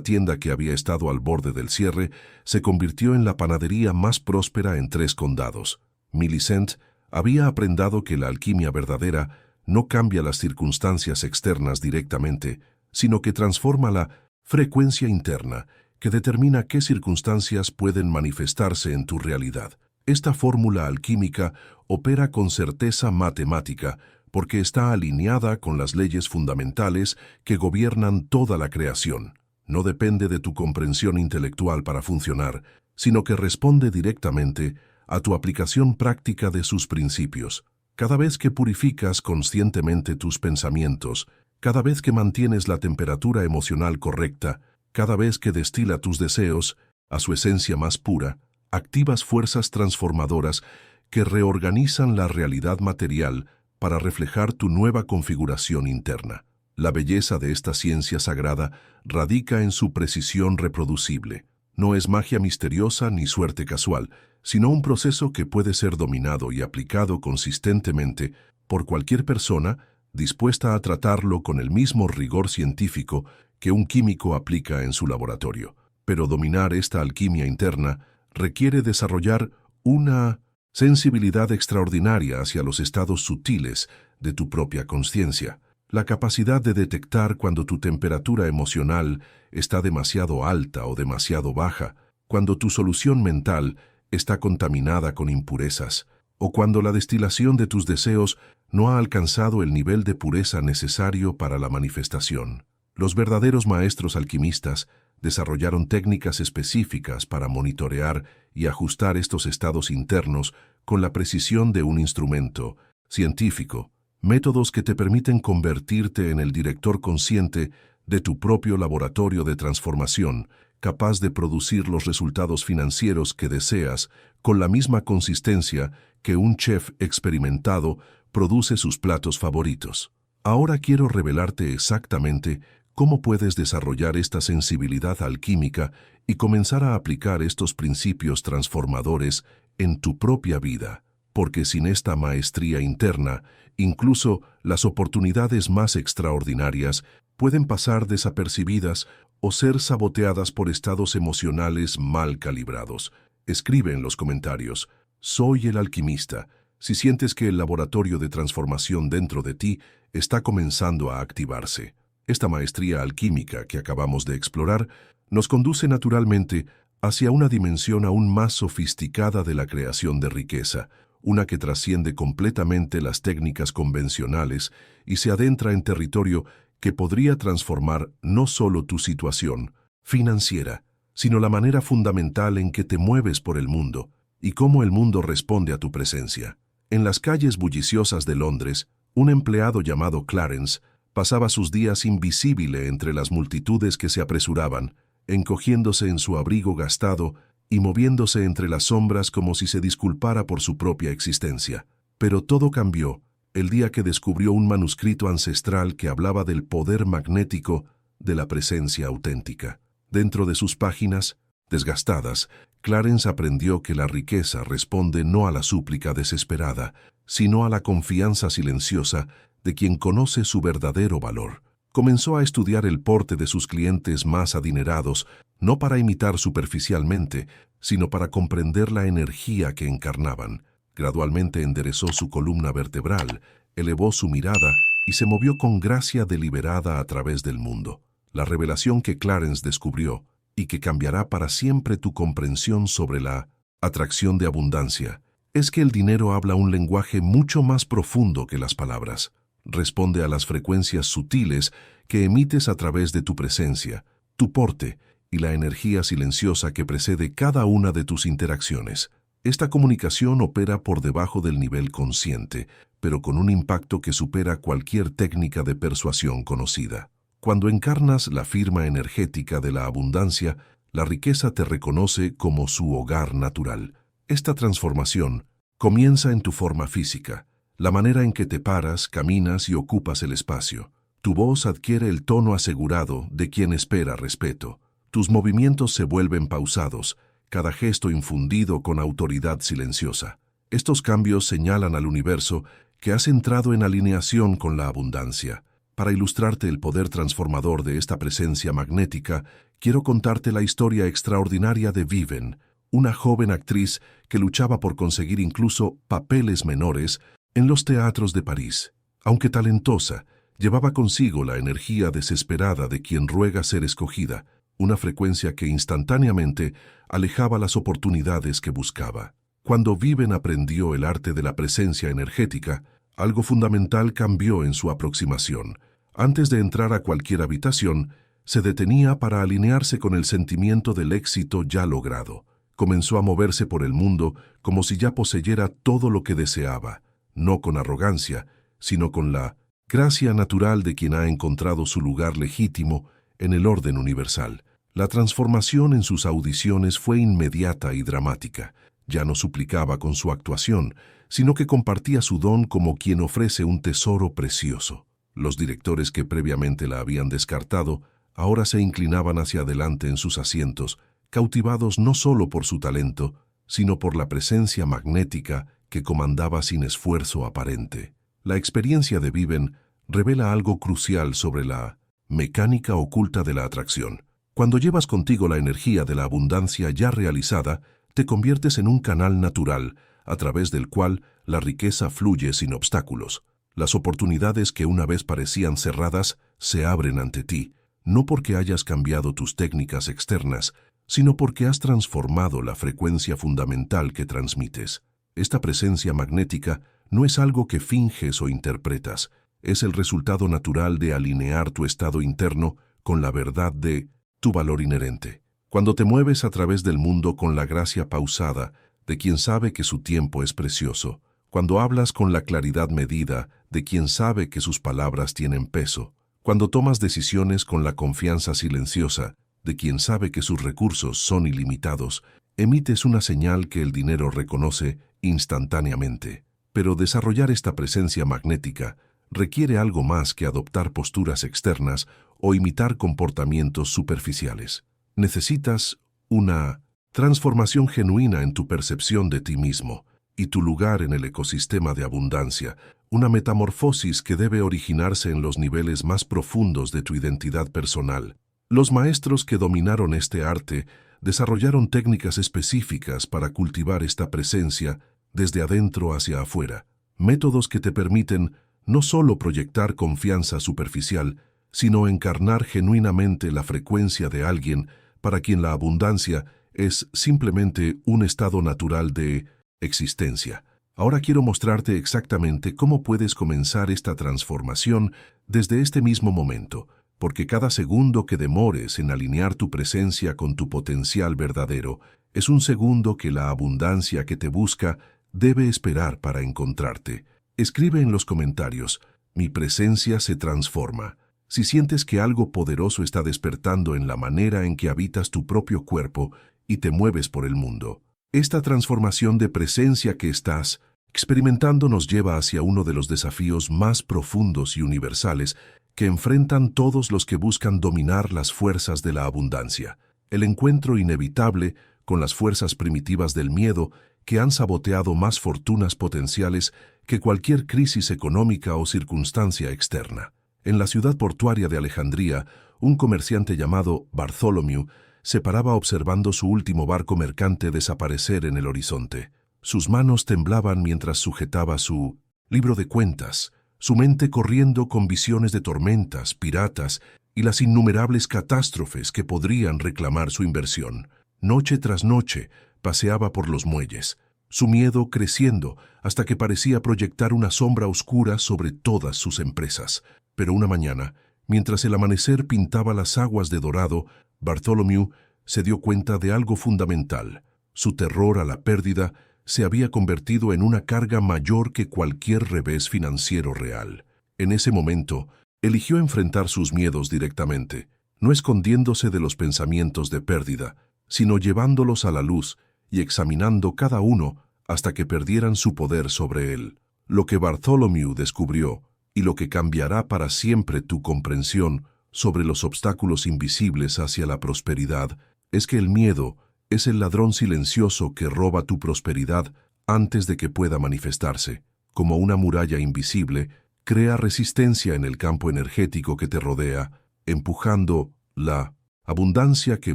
tienda que había estado al borde del cierre se convirtió en la panadería más próspera en 3 condados. Millicent había aprendido que la alquimia verdadera no cambia las circunstancias externas directamente, sino que transforma la frecuencia interna, que determina qué circunstancias pueden manifestarse en tu realidad. Esta fórmula alquímica opera con certeza matemática porque está alineada con las leyes fundamentales que gobiernan toda la creación. No depende de tu comprensión intelectual para funcionar, sino que responde directamente a tu aplicación práctica de sus principios. Cada vez que purificas conscientemente tus pensamientos, cada vez que mantienes la temperatura emocional correcta, cada vez que destila tus deseos a su esencia más pura, activas fuerzas transformadoras que reorganizan la realidad material para reflejar tu nueva configuración interna. La belleza de esta ciencia sagrada radica en su precisión reproducible. No es magia misteriosa ni suerte casual, sino un proceso que puede ser dominado y aplicado consistentemente por cualquier persona dispuesta a tratarlo con el mismo rigor científico que un químico aplica en su laboratorio. Pero dominar esta alquimia interna requiere desarrollar una sensibilidad extraordinaria hacia los estados sutiles de tu propia consciencia. La capacidad de detectar cuando tu temperatura emocional está demasiado alta o demasiado baja, cuando tu solución mental está contaminada con impurezas, o cuando la destilación de tus deseos no ha alcanzado el nivel de pureza necesario para la manifestación. Los verdaderos maestros alquimistas desarrollaron técnicas específicas para monitorear y ajustar estos estados internos con la precisión de un instrumento científico, métodos que te permiten convertirte en el director consciente de tu propio laboratorio de transformación, capaz de producir los resultados financieros que deseas con la misma consistencia que un chef experimentado produce sus platos favoritos. Ahora quiero revelarte exactamente cómo puedes desarrollar esta sensibilidad alquímica y comenzar a aplicar estos principios transformadores en tu propia vida, porque sin esta maestría interna, incluso las oportunidades más extraordinarias pueden pasar desapercibidas o ser saboteadas por estados emocionales mal calibrados. Escribe en los comentarios: soy el alquimista, si sientes que el laboratorio de transformación dentro de ti está comenzando a activarse. Esta maestría alquímica que acabamos de explorar nos conduce naturalmente hacia una dimensión aún más sofisticada de la creación de riqueza, una que trasciende completamente las técnicas convencionales y se adentra en territorio que podría transformar no solo tu situación financiera, sino la manera fundamental en que te mueves por el mundo y cómo el mundo responde a tu presencia. En las calles bulliciosas de Londres, un empleado llamado Clarence pasaba sus días invisible entre las multitudes que se apresuraban, encogiéndose en su abrigo gastado y moviéndose entre las sombras como si se disculpara por su propia existencia. Pero todo cambió el día que descubrió un manuscrito ancestral que hablaba del poder magnético de la presencia auténtica. Dentro de sus páginas, desgastadas, Clarence aprendió que la riqueza responde no a la súplica desesperada, sino a la confianza silenciosa de quien conoce su verdadero valor. Comenzó a estudiar el porte de sus clientes más adinerados, no para imitar superficialmente, sino para comprender la energía que encarnaban. Gradualmente enderezó su columna vertebral, elevó su mirada y se movió con gracia deliberada a través del mundo. La revelación que Clarence descubrió, y que cambiará para siempre tu comprensión sobre la atracción de abundancia, es que el dinero habla un lenguaje mucho más profundo que las palabras. Responde a las frecuencias sutiles que emites a través de tu presencia, tu porte y la energía silenciosa que precede cada una de tus interacciones. Esta comunicación opera por debajo del nivel consciente, pero con un impacto que supera cualquier técnica de persuasión conocida. Cuando encarnas la firma energética de la abundancia, la riqueza te reconoce como su hogar natural. Esta transformación comienza en tu forma física, la manera en que te paras, caminas y ocupas el espacio. Tu voz adquiere el tono asegurado de quien espera respeto. Tus movimientos se vuelven pausados, cada gesto infundido con autoridad silenciosa. Estos cambios señalan al universo que has entrado en alineación con la abundancia. Para ilustrarte el poder transformador de esta presencia magnética, quiero contarte la historia extraordinaria de Viven, una joven actriz que luchaba por conseguir incluso papeles menores en los teatros de París. Aunque talentosa, llevaba consigo la energía desesperada de quien ruega ser escogida, una frecuencia que instantáneamente alejaba las oportunidades que buscaba. Cuando Viven aprendió el arte de la presencia energética, algo fundamental cambió en su aproximación. Antes de entrar a cualquier habitación, se detenía para alinearse con el sentimiento del éxito ya logrado. Comenzó a moverse por el mundo como si ya poseyera todo lo que deseaba, no con arrogancia, sino con la gracia natural de quien ha encontrado su lugar legítimo en el orden universal. La transformación en sus audiciones fue inmediata y dramática. Ya no suplicaba con su actuación, sino que compartía su don como quien ofrece un tesoro precioso. Los directores que previamente la habían descartado, ahora se inclinaban hacia adelante en sus asientos, cautivados no solo por su talento, sino por la presencia magnética que comandaba sin esfuerzo aparente. La experiencia de Viven revela algo crucial sobre la mecánica oculta de la atracción. Cuando llevas contigo la energía de la abundancia ya realizada, te conviertes en un canal natural, a través del cual la riqueza fluye sin obstáculos. Las oportunidades que una vez parecían cerradas se abren ante ti, no porque hayas cambiado tus técnicas externas, sino porque has transformado la frecuencia fundamental que transmites. Esta presencia magnética no es algo que finges o interpretas, es el resultado natural de alinear tu estado interno con la verdad de tu valor inherente. Cuando te mueves a través del mundo con la gracia pausada de quien sabe que su tiempo es precioso, cuando hablas con la claridad medida de quien sabe que sus palabras tienen peso, cuando tomas decisiones con la confianza silenciosa de quien sabe que sus recursos son ilimitados, emites una señal que el dinero reconoce instantáneamente. Pero desarrollar esta presencia magnética requiere algo más que adoptar posturas externas o imitar comportamientos superficiales. Necesitas una transformación genuina en tu percepción de ti mismo y tu lugar en el ecosistema de abundancia, una metamorfosis que debe originarse en los niveles más profundos de tu identidad personal. Los maestros que dominaron este arte desarrollaron técnicas específicas para cultivar esta presencia desde adentro hacia afuera, métodos que te permiten no solo proyectar confianza superficial, sino encarnar genuinamente la frecuencia de alguien para quien la abundancia es simplemente un estado natural de existencia. Ahora quiero mostrarte exactamente cómo puedes comenzar esta transformación desde este mismo momento, porque cada segundo que demores en alinear tu presencia con tu potencial verdadero es un segundo que la abundancia que te busca debe esperar para encontrarte. Escribe en los comentarios: mi presencia se transforma. Si sientes que algo poderoso está despertando en la manera en que habitas tu propio cuerpo y te mueves por el mundo. Esta transformación de presencia que estás experimentando nos lleva hacia uno de los desafíos más profundos y universales que enfrentan todos los que buscan dominar las fuerzas de la abundancia. El encuentro inevitable con las fuerzas primitivas del miedo que han saboteado más fortunas potenciales que cualquier crisis económica o circunstancia externa. En la ciudad portuaria de Alejandría, un comerciante llamado Bartholomew se paraba observando su último barco mercante desaparecer en el horizonte. Sus manos temblaban mientras sujetaba su libro de cuentas, su mente corriendo con visiones de tormentas, piratas y las innumerables catástrofes que podrían reclamar su inversión. Noche tras noche paseaba por los muelles, su miedo creciendo hasta que parecía proyectar una sombra oscura sobre todas sus empresas. Pero una mañana, mientras el amanecer pintaba las aguas de dorado, Bartholomew se dio cuenta de algo fundamental. Su terror a la pérdida se había convertido en una carga mayor que cualquier revés financiero real. En ese momento, eligió enfrentar sus miedos directamente, no escondiéndose de los pensamientos de pérdida, sino llevándolos a la luz y examinando cada uno hasta que perdieran su poder sobre él. Lo que Bartholomew descubrió, y lo que cambiará para siempre tu comprensión sobre los obstáculos invisibles hacia la prosperidad, es que el miedo es el ladrón silencioso que roba tu prosperidad antes de que pueda manifestarse. Como una muralla invisible, crea resistencia en el campo energético que te rodea, empujando la abundancia que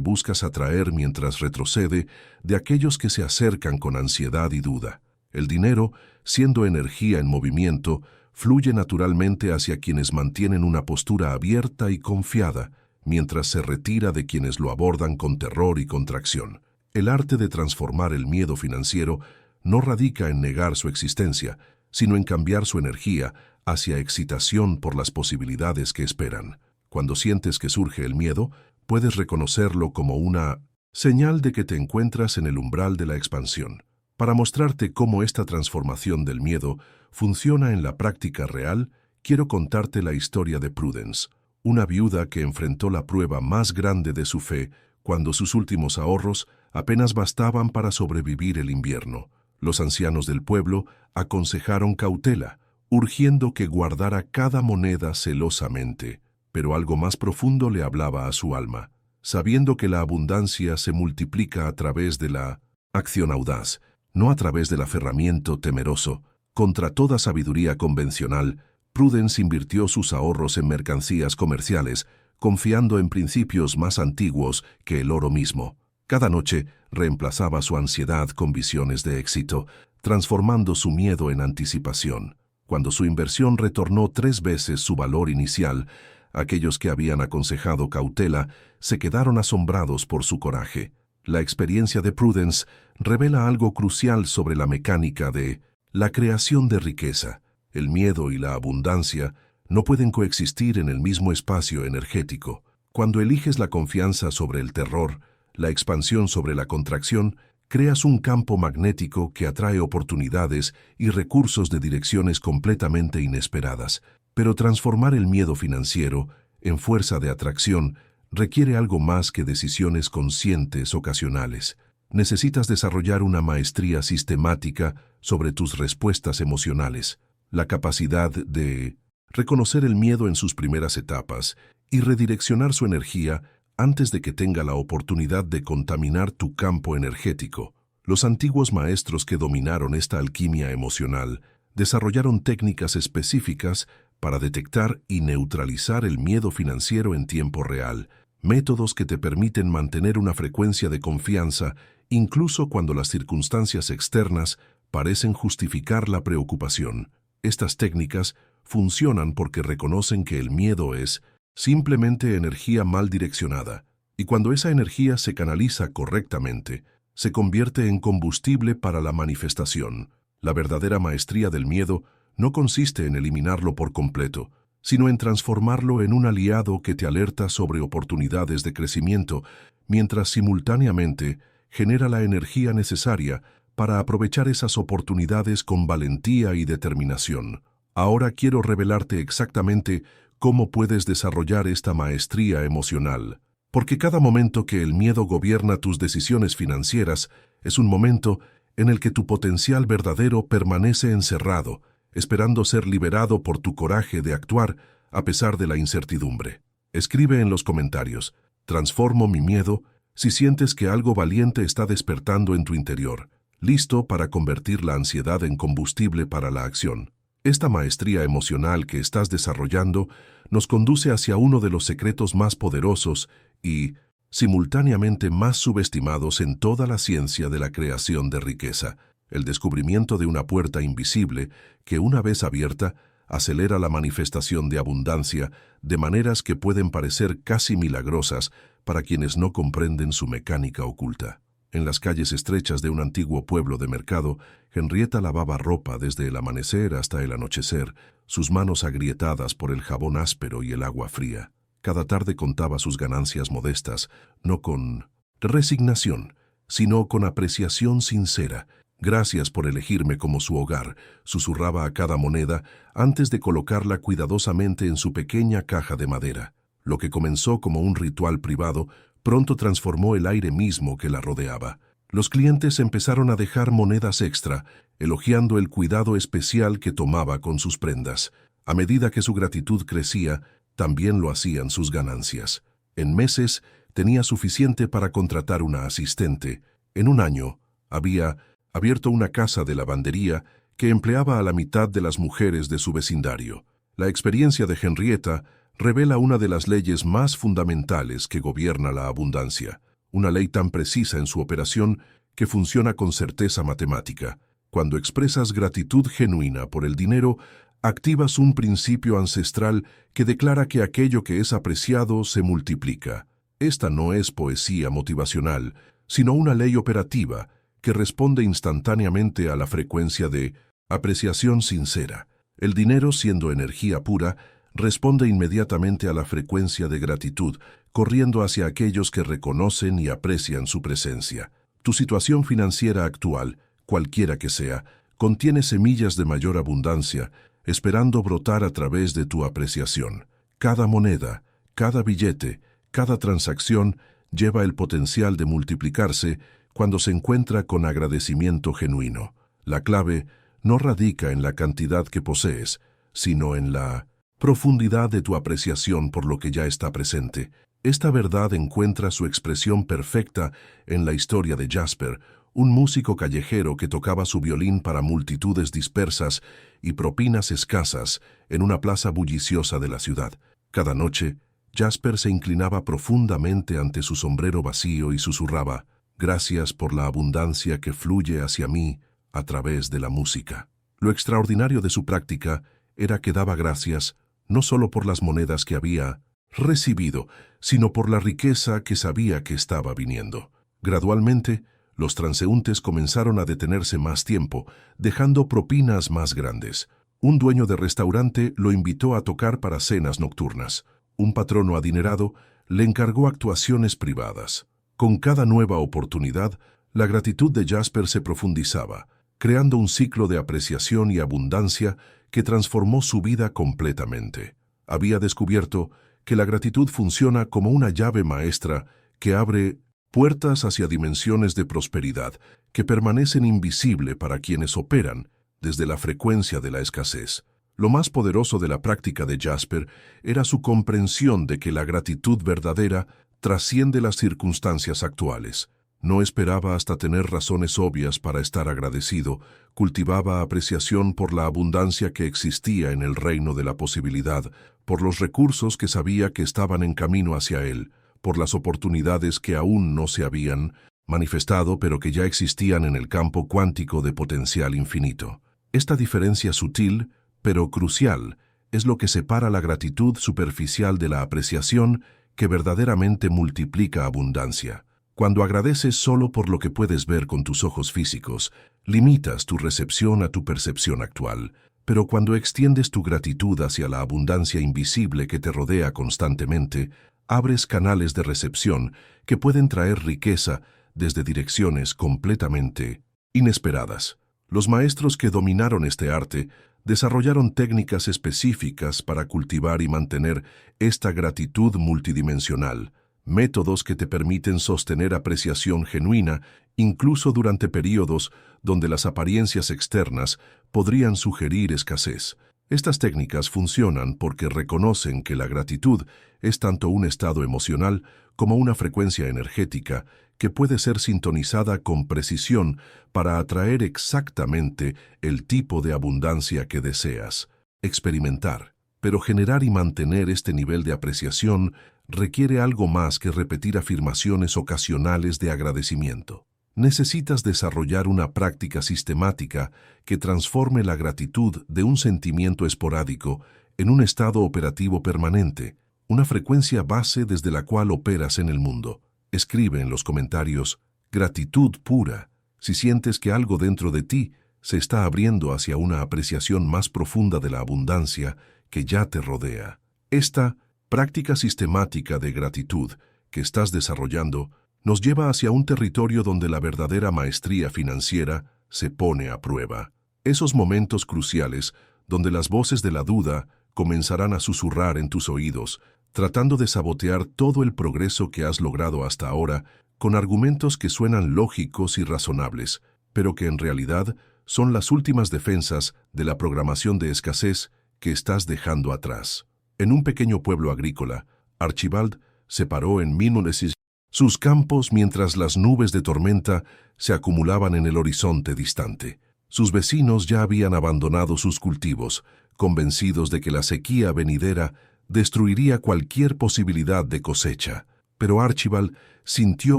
buscas atraer mientras retrocede de aquellos que se acercan con ansiedad y duda. El dinero, siendo energía en movimiento, fluye naturalmente hacia quienes mantienen una postura abierta y confiada, mientras se retira de quienes lo abordan con terror y contracción. El arte de transformar el miedo financiero no radica en negar su existencia, sino en cambiar su energía hacia excitación por las posibilidades que esperan. Cuando sientes que surge el miedo, puedes reconocerlo como una señal de que te encuentras en el umbral de la expansión. Para mostrarte cómo esta transformación del miedo funciona en la práctica real, quiero contarte la historia de Prudence, una viuda que enfrentó la prueba más grande de su fe cuando sus últimos ahorros apenas bastaban para sobrevivir el invierno. Los ancianos del pueblo aconsejaron cautela, urgiendo que guardara cada moneda celosamente, pero algo más profundo le hablaba a su alma. Sabiendo que la abundancia se multiplica a través de la acción audaz, no a través del aferramiento temeroso, contra toda sabiduría convencional, Prudence invirtió sus ahorros en mercancías comerciales, confiando en principios más antiguos que el oro mismo. Cada noche reemplazaba su ansiedad con visiones de éxito, transformando su miedo en anticipación. Cuando su inversión retornó 3 veces su valor inicial, aquellos que habían aconsejado cautela se quedaron asombrados por su coraje. La experiencia de Prudence revela algo crucial sobre la mecánica de la creación de riqueza. El miedo y la abundancia no pueden coexistir en el mismo espacio energético. Cuando eliges la confianza sobre el terror, la expansión sobre la contracción, creas un campo magnético que atrae oportunidades y recursos de direcciones completamente inesperadas. Pero transformar el miedo financiero en fuerza de atracción requiere algo más que decisiones conscientes ocasionales. Necesitas desarrollar una maestría sistemática sobre tus respuestas emocionales, la capacidad de reconocer el miedo en sus primeras etapas y redireccionar su energía antes de que tenga la oportunidad de contaminar tu campo energético. Los antiguos maestros que dominaron esta alquimia emocional desarrollaron técnicas específicas para detectar y neutralizar el miedo financiero en tiempo real, métodos que te permiten mantener una frecuencia de confianza incluso cuando las circunstancias externas parecen justificar la preocupación. Estas técnicas funcionan porque reconocen que el miedo es simplemente energía mal direccionada, y cuando esa energía se canaliza correctamente, se convierte en combustible para la manifestación. La verdadera maestría del miedo no consiste en eliminarlo por completo, sino en transformarlo en un aliado que te alerta sobre oportunidades de crecimiento, mientras simultáneamente genera la energía necesaria para aprovechar esas oportunidades con valentía y determinación. Ahora quiero revelarte exactamente cómo puedes desarrollar esta maestría emocional, porque cada momento que el miedo gobierna tus decisiones financieras es un momento en el que tu potencial verdadero permanece encerrado, esperando ser liberado por tu coraje de actuar a pesar de la incertidumbre. Escribe en los comentarios: transformo mi miedo si sientes que algo valiente está despertando en tu interior, listo para convertir la ansiedad en combustible para la acción. Esta maestría emocional que estás desarrollando nos conduce hacia uno de los secretos más poderosos y, simultáneamente, más subestimados en toda la ciencia de la creación de riqueza: el descubrimiento de una puerta invisible que, una vez abierta, acelera la manifestación de abundancia de maneras que pueden parecer casi milagrosas para quienes no comprenden su mecánica oculta. En las calles estrechas de un antiguo pueblo de mercado, Henrietta lavaba ropa desde el amanecer hasta el anochecer, sus manos agrietadas por el jabón áspero y el agua fría. Cada tarde contaba sus ganancias modestas, no con resignación, sino con apreciación sincera. «Gracias por elegirme como su hogar», susurraba a cada moneda antes de colocarla cuidadosamente en su pequeña caja de madera. Lo que comenzó como un ritual privado pronto transformó el aire mismo que la rodeaba. Los clientes empezaron a dejar monedas extra, elogiando el cuidado especial que tomaba con sus prendas. A medida que su gratitud crecía, también lo hacían sus ganancias. En meses, tenía suficiente para contratar una asistente. En un año, había abierto una casa de lavandería que empleaba a la mitad de las mujeres de su vecindario. La experiencia de Henrietta revela una de las leyes más fundamentales que gobierna la abundancia, una ley tan precisa en su operación que funciona con certeza matemática. Cuando expresas gratitud genuina por el dinero, activas un principio ancestral que declara que aquello que es apreciado se multiplica. Esta no es poesía motivacional, sino una ley operativa que responde instantáneamente a la frecuencia de apreciación sincera. El dinero, siendo energía pura, responde inmediatamente a la frecuencia de gratitud, corriendo hacia aquellos que reconocen y aprecian su presencia. Tu situación financiera actual, cualquiera que sea, contiene semillas de mayor abundancia, esperando brotar a través de tu apreciación. Cada moneda, cada billete, cada transacción lleva el potencial de multiplicarse cuando se encuentra con agradecimiento genuino. La clave no radica en la cantidad que posees, sino en la profundidad de tu apreciación por lo que ya está presente. Esta verdad encuentra su expresión perfecta en la historia de Jasper, un músico callejero que tocaba su violín para multitudes dispersas y propinas escasas en una plaza bulliciosa de la ciudad. Cada noche, Jasper se inclinaba profundamente ante su sombrero vacío y susurraba: «Gracias por la abundancia que fluye hacia mí a través de la música». Lo extraordinario de su práctica era que daba gracias no solo por las monedas que había recibido, sino por la riqueza que sabía que estaba viniendo. Gradualmente, los transeúntes comenzaron a detenerse más tiempo, dejando propinas más grandes. Un dueño de restaurante lo invitó a tocar para cenas nocturnas. Un patrono adinerado le encargó actuaciones privadas. Con cada nueva oportunidad, la gratitud de Jasper se profundizaba, creando un ciclo de apreciación y abundancia que transformó su vida completamente. Había descubierto que la gratitud funciona como una llave maestra que abre puertas hacia dimensiones de prosperidad que permanecen invisibles para quienes operan desde la frecuencia de la escasez. Lo más poderoso de la práctica de Jasper era su comprensión de que la gratitud verdadera trasciende las circunstancias actuales. No esperaba hasta tener razones obvias para estar agradecido, cultivaba apreciación por la abundancia que existía en el reino de la posibilidad, por los recursos que sabía que estaban en camino hacia él, por las oportunidades que aún no se habían manifestado pero que ya existían en el campo cuántico de potencial infinito. Esta diferencia sutil, pero crucial, es lo que separa la gratitud superficial de la apreciación que verdaderamente multiplica abundancia. Cuando agradeces solo por lo que puedes ver con tus ojos físicos, limitas tu recepción a tu percepción actual. Pero cuando extiendes tu gratitud hacia la abundancia invisible que te rodea constantemente, abres canales de recepción que pueden traer riqueza desde direcciones completamente inesperadas. Los maestros que dominaron este arte desarrollaron técnicas específicas para cultivar y mantener esta gratitud multidimensional, métodos que te permiten sostener apreciación genuina incluso durante periodos donde las apariencias externas podrían sugerir escasez. Estas técnicas funcionan porque reconocen que la gratitud es tanto un estado emocional como una frecuencia energética que puede ser sintonizada con precisión para atraer exactamente el tipo de abundancia que deseas experimentar. Pero generar y mantener este nivel de apreciación requiere algo más que repetir afirmaciones ocasionales de agradecimiento. Necesitas desarrollar una práctica sistemática que transforme la gratitud de un sentimiento esporádico en un estado operativo permanente, una frecuencia base desde la cual operas en el mundo. Escribe en los comentarios gratitud pura si sientes que algo dentro de ti se está abriendo hacia una apreciación más profunda de la abundancia que ya te rodea. Esta práctica sistemática de gratitud que estás desarrollando nos lleva hacia un territorio donde la verdadera maestría financiera se pone a prueba. Esos momentos cruciales donde las voces de la duda comenzarán a susurrar en tus oídos, tratando de sabotear todo el progreso que has logrado hasta ahora con argumentos que suenan lógicos y razonables, pero que en realidad son las últimas defensas de la programación de escasez que estás dejando atrás. En un pequeño pueblo agrícola, Archibald se paró en 1900 sus campos mientras las nubes de tormenta se acumulaban en el horizonte distante. Sus vecinos ya habían abandonado sus cultivos, convencidos de que la sequía venidera destruiría cualquier posibilidad de cosecha. Pero Archibald sintió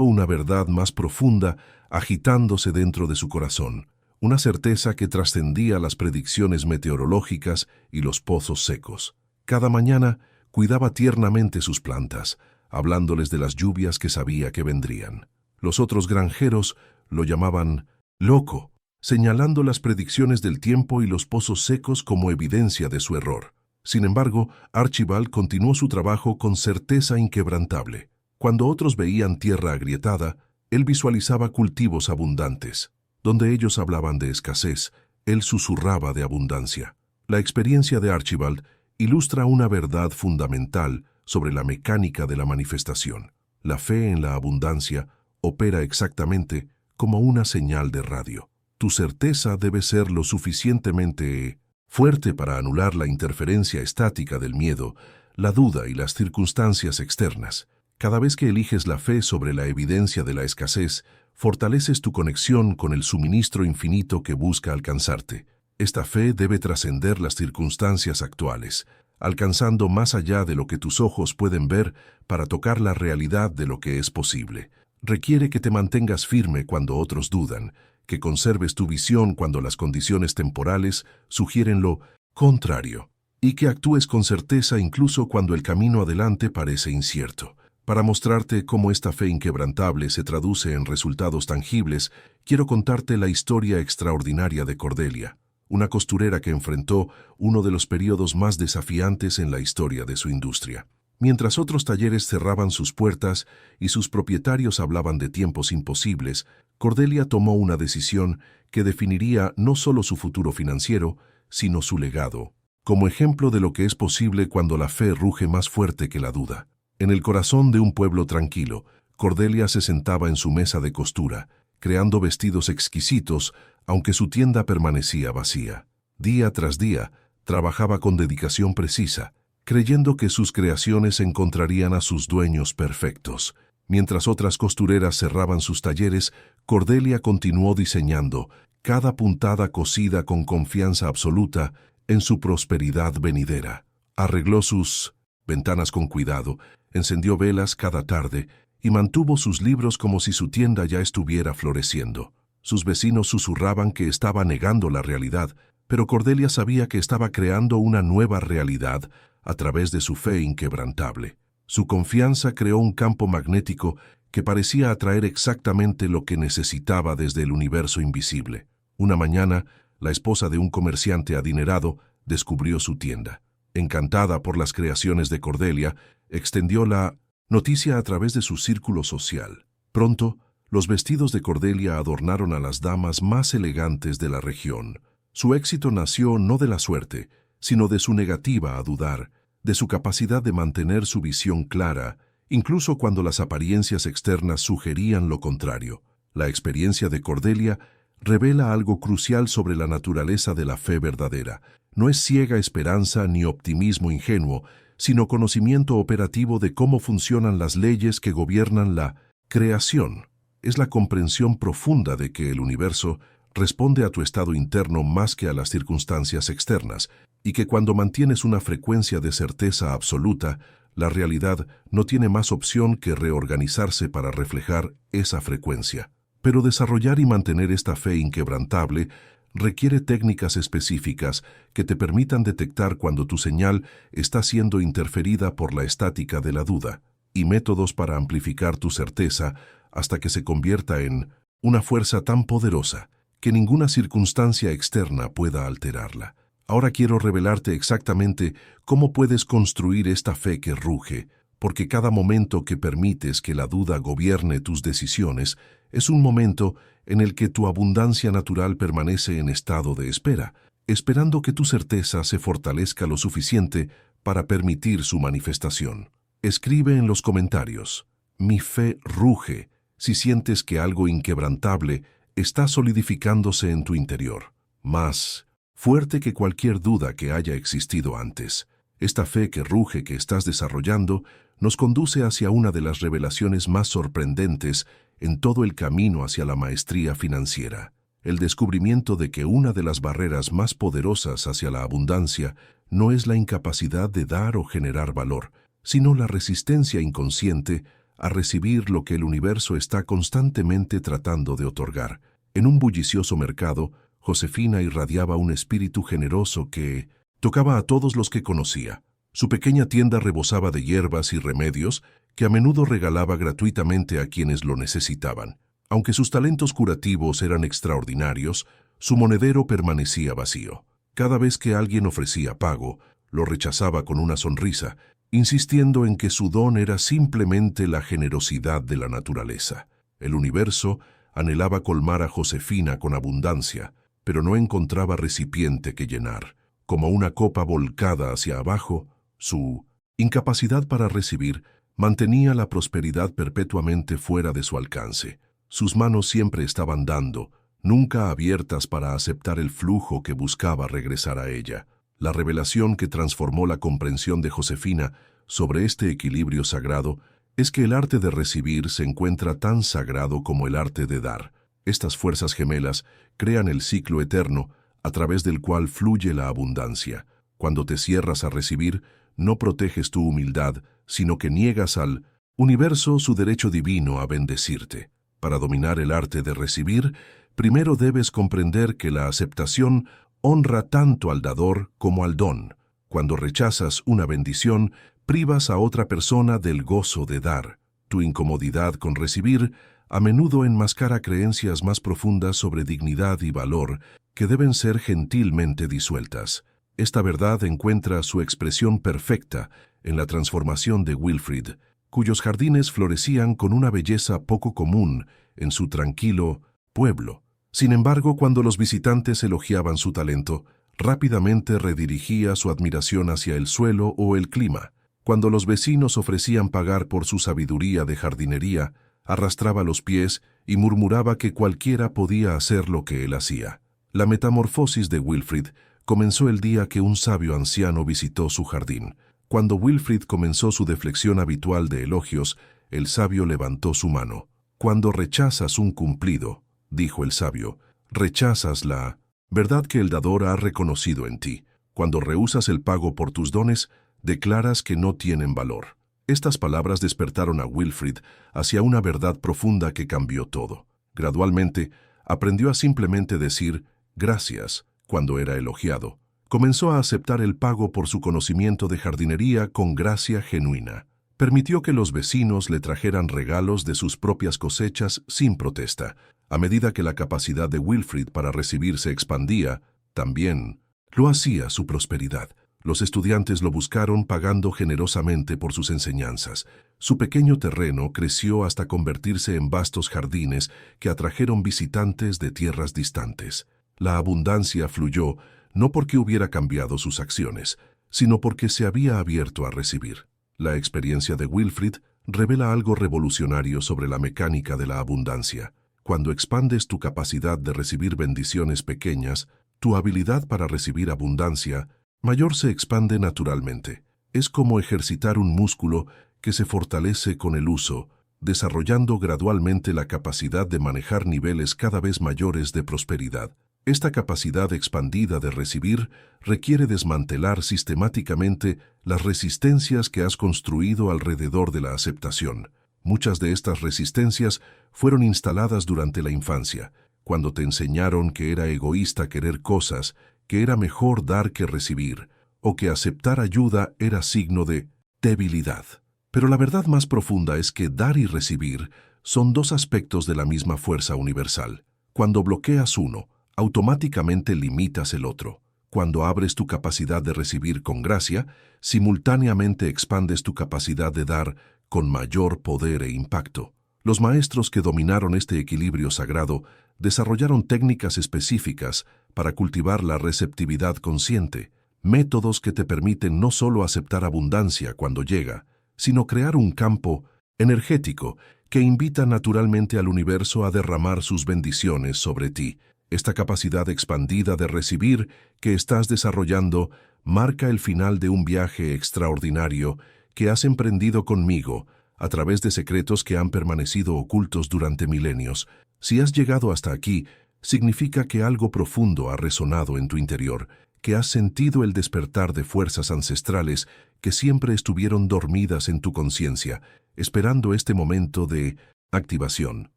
una verdad más profunda agitándose dentro de su corazón, una certeza que trascendía las predicciones meteorológicas y los pozos secos. Cada mañana cuidaba tiernamente sus plantas, hablándoles de las lluvias que sabía que vendrían. Los otros granjeros lo llamaban loco, señalando las predicciones del tiempo y los pozos secos como evidencia de su error. Sin embargo, Archibald continuó su trabajo con certeza inquebrantable. Cuando otros veían tierra agrietada, él visualizaba cultivos abundantes. Donde ellos hablaban de escasez, él susurraba de abundancia. La experiencia de Archibald ilustra una verdad fundamental sobre la mecánica de la manifestación. La fe en la abundancia opera exactamente como una señal de radio. Tu certeza debe ser lo suficientemente fuerte para anular la interferencia estática del miedo, la duda y las circunstancias externas. Cada vez que eliges la fe sobre la evidencia de la escasez, fortaleces tu conexión con el suministro infinito que busca alcanzarte. Esta fe debe trascender las circunstancias actuales, alcanzando más allá de lo que tus ojos pueden ver para tocar la realidad de lo que es posible. Requiere que te mantengas firme cuando otros dudan, que conserves tu visión cuando las condiciones temporales sugieren lo contrario, y que actúes con certeza incluso cuando el camino adelante parece incierto. Para mostrarte cómo esta fe inquebrantable se traduce en resultados tangibles, quiero contarte la historia extraordinaria de Cordelia, una costurera que enfrentó uno de los periodos más desafiantes en la historia de su industria. Mientras otros talleres cerraban sus puertas y sus propietarios hablaban de tiempos imposibles, Cordelia tomó una decisión que definiría no solo su futuro financiero, sino su legado, como ejemplo de lo que es posible cuando la fe ruge más fuerte que la duda. En el corazón de un pueblo tranquilo, Cordelia se sentaba en su mesa de costura, creando vestidos exquisitos, aunque su tienda permanecía vacía. Día tras día, trabajaba con dedicación precisa, creyendo que sus creaciones encontrarían a sus dueños perfectos. Mientras otras costureras cerraban sus talleres, Cordelia continuó diseñando cada puntada cosida con confianza absoluta en su prosperidad venidera. Arregló sus ventanas con cuidado, encendió velas cada tarde y mantuvo sus libros como si su tienda ya estuviera floreciendo. Sus vecinos susurraban que estaba negando la realidad, pero Cordelia sabía que estaba creando una nueva realidad a través de su fe inquebrantable. Su confianza creó un campo magnético que parecía atraer exactamente lo que necesitaba desde el universo invisible. Una mañana, la esposa de un comerciante adinerado descubrió su tienda. Encantada por las creaciones de Cordelia, extendió la noticia a través de su círculo social. Pronto, los vestidos de Cordelia adornaron a las damas más elegantes de la región. Su éxito nació no de la suerte, sino de su negativa a dudar, de su capacidad de mantener su visión clara, incluso cuando las apariencias externas sugerían lo contrario. La experiencia de Cordelia revela algo crucial sobre la naturaleza de la fe verdadera. No es ciega esperanza ni optimismo ingenuo, sino conocimiento operativo de cómo funcionan las leyes que gobiernan la creación. Es la comprensión profunda de que el universo responde a tu estado interno más que a las circunstancias externas, y que cuando mantienes una frecuencia de certeza absoluta, la realidad no tiene más opción que reorganizarse para reflejar esa frecuencia. Pero desarrollar y mantener esta fe inquebrantable requiere técnicas específicas que te permitan detectar cuando tu señal está siendo interferida por la estática de la duda, y métodos para amplificar tu certeza hasta que se convierta en una fuerza tan poderosa que ninguna circunstancia externa pueda alterarla. Ahora quiero revelarte exactamente cómo puedes construir esta fe que ruge, porque cada momento que permites que la duda gobierne tus decisiones es un momento en el que tu abundancia natural permanece en estado de espera, esperando que tu certeza se fortalezca lo suficiente para permitir su manifestación. Escribe en los comentarios: mi fe ruge si sientes que algo inquebrantable está solidificándose en tu interior, más fuerte que cualquier duda que haya existido antes. Esta fe que ruge que estás desarrollando nos conduce hacia una de las revelaciones más sorprendentes en todo el camino hacia la maestría financiera: el descubrimiento de que una de las barreras más poderosas hacia la abundancia no es la incapacidad de dar o generar valor, sino la resistencia inconsciente a recibir lo que el universo está constantemente tratando de otorgar. En un bullicioso mercado, Josefina irradiaba un espíritu generoso que tocaba a todos los que conocía. Su pequeña tienda rebosaba de hierbas y remedios que a menudo regalaba gratuitamente a quienes lo necesitaban. Aunque sus talentos curativos eran extraordinarios, su monedero permanecía vacío. Cada vez que alguien ofrecía pago, lo rechazaba con una sonrisa, insistiendo en que su don era simplemente la generosidad de la naturaleza. El universo anhelaba colmar a Josefina con abundancia, pero no encontraba recipiente que llenar. Como una copa volcada hacia abajo, su incapacidad para recibir mantenía la prosperidad perpetuamente fuera de su alcance. Sus manos siempre estaban dando, nunca abiertas para aceptar el flujo que buscaba regresar a ella. La revelación que transformó la comprensión de Josefina sobre este equilibrio sagrado es que el arte de recibir se encuentra tan sagrado como el arte de dar. Estas fuerzas gemelas crean el ciclo eterno a través del cual fluye la abundancia. Cuando te cierras a recibir, no proteges tu humildad, sino que niegas al universo su derecho divino a bendecirte. Para dominar el arte de recibir, primero debes comprender que la aceptación honra tanto al dador como al don. Cuando rechazas una bendición, privas a otra persona del gozo de dar. Tu incomodidad con recibir a menudo enmascara creencias más profundas sobre dignidad y valor que deben ser gentilmente disueltas. Esta verdad encuentra su expresión perfecta en la transformación de Wilfrid, cuyos jardines florecían con una belleza poco común en su tranquilo pueblo. Sin embargo, cuando los visitantes elogiaban su talento, rápidamente redirigía su admiración hacia el suelo o el clima. Cuando los vecinos ofrecían pagar por su sabiduría de jardinería, arrastraba los pies y murmuraba que cualquiera podía hacer lo que él hacía. La metamorfosis de Wilfrid comenzó el día que un sabio anciano visitó su jardín. Cuando Wilfrid comenzó su deflexión habitual de elogios, el sabio levantó su mano. «Cuando rechazas un cumplido», dijo el sabio, «rechazas la verdad que el dador ha reconocido en ti. Cuando rehusas el pago por tus dones, declaras que no tienen valor». Estas palabras despertaron a Wilfrid hacia una verdad profunda que cambió todo. Gradualmente, aprendió a simplemente decir «gracias» cuando era elogiado. Comenzó a aceptar el pago por su conocimiento de jardinería con gracia genuina. Permitió que los vecinos le trajeran regalos de sus propias cosechas sin protesta. A medida que la capacidad de Wilfrid para recibir se expandía, también lo hacía su prosperidad. Los estudiantes lo buscaron pagando generosamente por sus enseñanzas. Su pequeño terreno creció hasta convertirse en vastos jardines que atrajeron visitantes de tierras distantes. La abundancia fluyó no porque hubiera cambiado sus acciones, sino porque se había abierto a recibir. La experiencia de Wilfrid revela algo revolucionario sobre la mecánica de la abundancia. Cuando expandes tu capacidad de recibir bendiciones pequeñas, Tu habilidad para recibir abundancia mayor se expande naturalmente. Es como ejercitar un músculo que se fortalece con el uso, desarrollando gradualmente la capacidad de manejar niveles cada vez mayores de prosperidad. Esta capacidad expandida de recibir requiere desmantelar sistemáticamente las resistencias que has construido alrededor de la aceptación. Muchas de estas resistencias fueron instaladas durante la infancia, cuando te enseñaron que era egoísta querer cosas, que era mejor dar que recibir, o que aceptar ayuda era signo de debilidad. Pero la verdad más profunda es que dar y recibir son dos aspectos de la misma fuerza universal. Cuando bloqueas uno, automáticamente limitas el otro. Cuando abres tu capacidad de recibir con gracia, simultáneamente expandes tu capacidad de dar con mayor poder e impacto. Los maestros que dominaron este equilibrio sagrado desarrollaron técnicas específicas para cultivar la receptividad consciente, métodos que te permiten no solo aceptar abundancia cuando llega, sino crear un campo energético que invita naturalmente al universo a derramar sus bendiciones sobre ti. Esta capacidad expandida de recibir que estás desarrollando marca el final de un viaje extraordinario que has emprendido conmigo a través de secretos que han permanecido ocultos durante milenios. Si has llegado hasta aquí, significa que algo profundo ha resonado en tu interior, que has sentido el despertar de fuerzas ancestrales que siempre estuvieron dormidas en tu conciencia, esperando este momento de activación.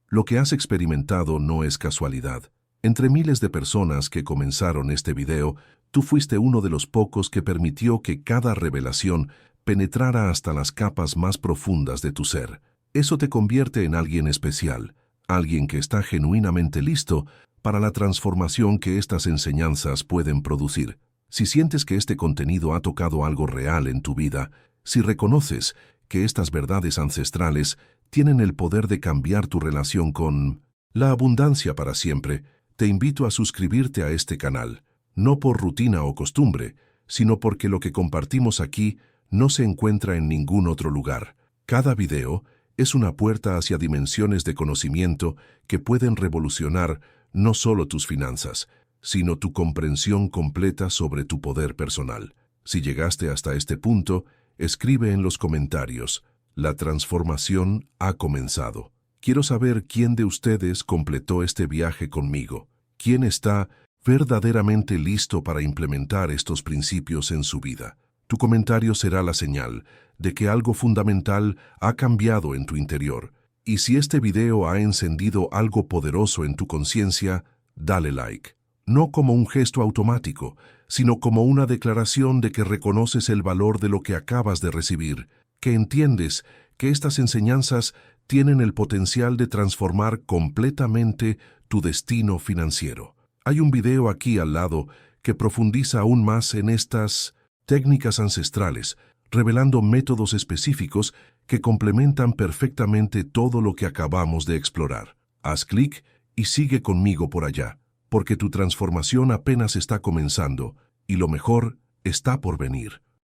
Lo que has experimentado no es casualidad. Entre miles de personas que comenzaron este video, tú fuiste uno de los pocos que permitió que cada revelación penetrara hasta las capas más profundas de tu ser. Eso te convierte en alguien especial, alguien que está genuinamente listo para la transformación que estas enseñanzas pueden producir. Si sientes que este contenido ha tocado algo real en tu vida, si reconoces que estas verdades ancestrales tienen el poder de cambiar tu relación con la abundancia para siempre, te invito a suscribirte a este canal, no por rutina o costumbre, sino porque lo que compartimos aquí no se encuentra en ningún otro lugar. Cada video es una puerta hacia dimensiones de conocimiento que pueden revolucionar no solo tus finanzas, sino tu comprensión completa sobre tu poder personal. Si llegaste hasta este punto, escribe en los comentarios: la transformación ha comenzado. Quiero saber quién de ustedes completó este viaje conmigo, quién está verdaderamente listo para implementar estos principios en su vida. Tu comentario será la señal de que algo fundamental ha cambiado en tu interior. Y si este video ha encendido algo poderoso en tu conciencia, dale like. No como un gesto automático, sino como una declaración de que reconoces el valor de lo que acabas de recibir, que entiendes que estas enseñanzas tienen el potencial de transformar completamente tu destino financiero. Hay un video aquí al lado que profundiza aún más en estas técnicas ancestrales, revelando métodos específicos que complementan perfectamente todo lo que acabamos de explorar. Haz clic y sigue conmigo por allá, porque tu transformación apenas está comenzando y lo mejor está por venir.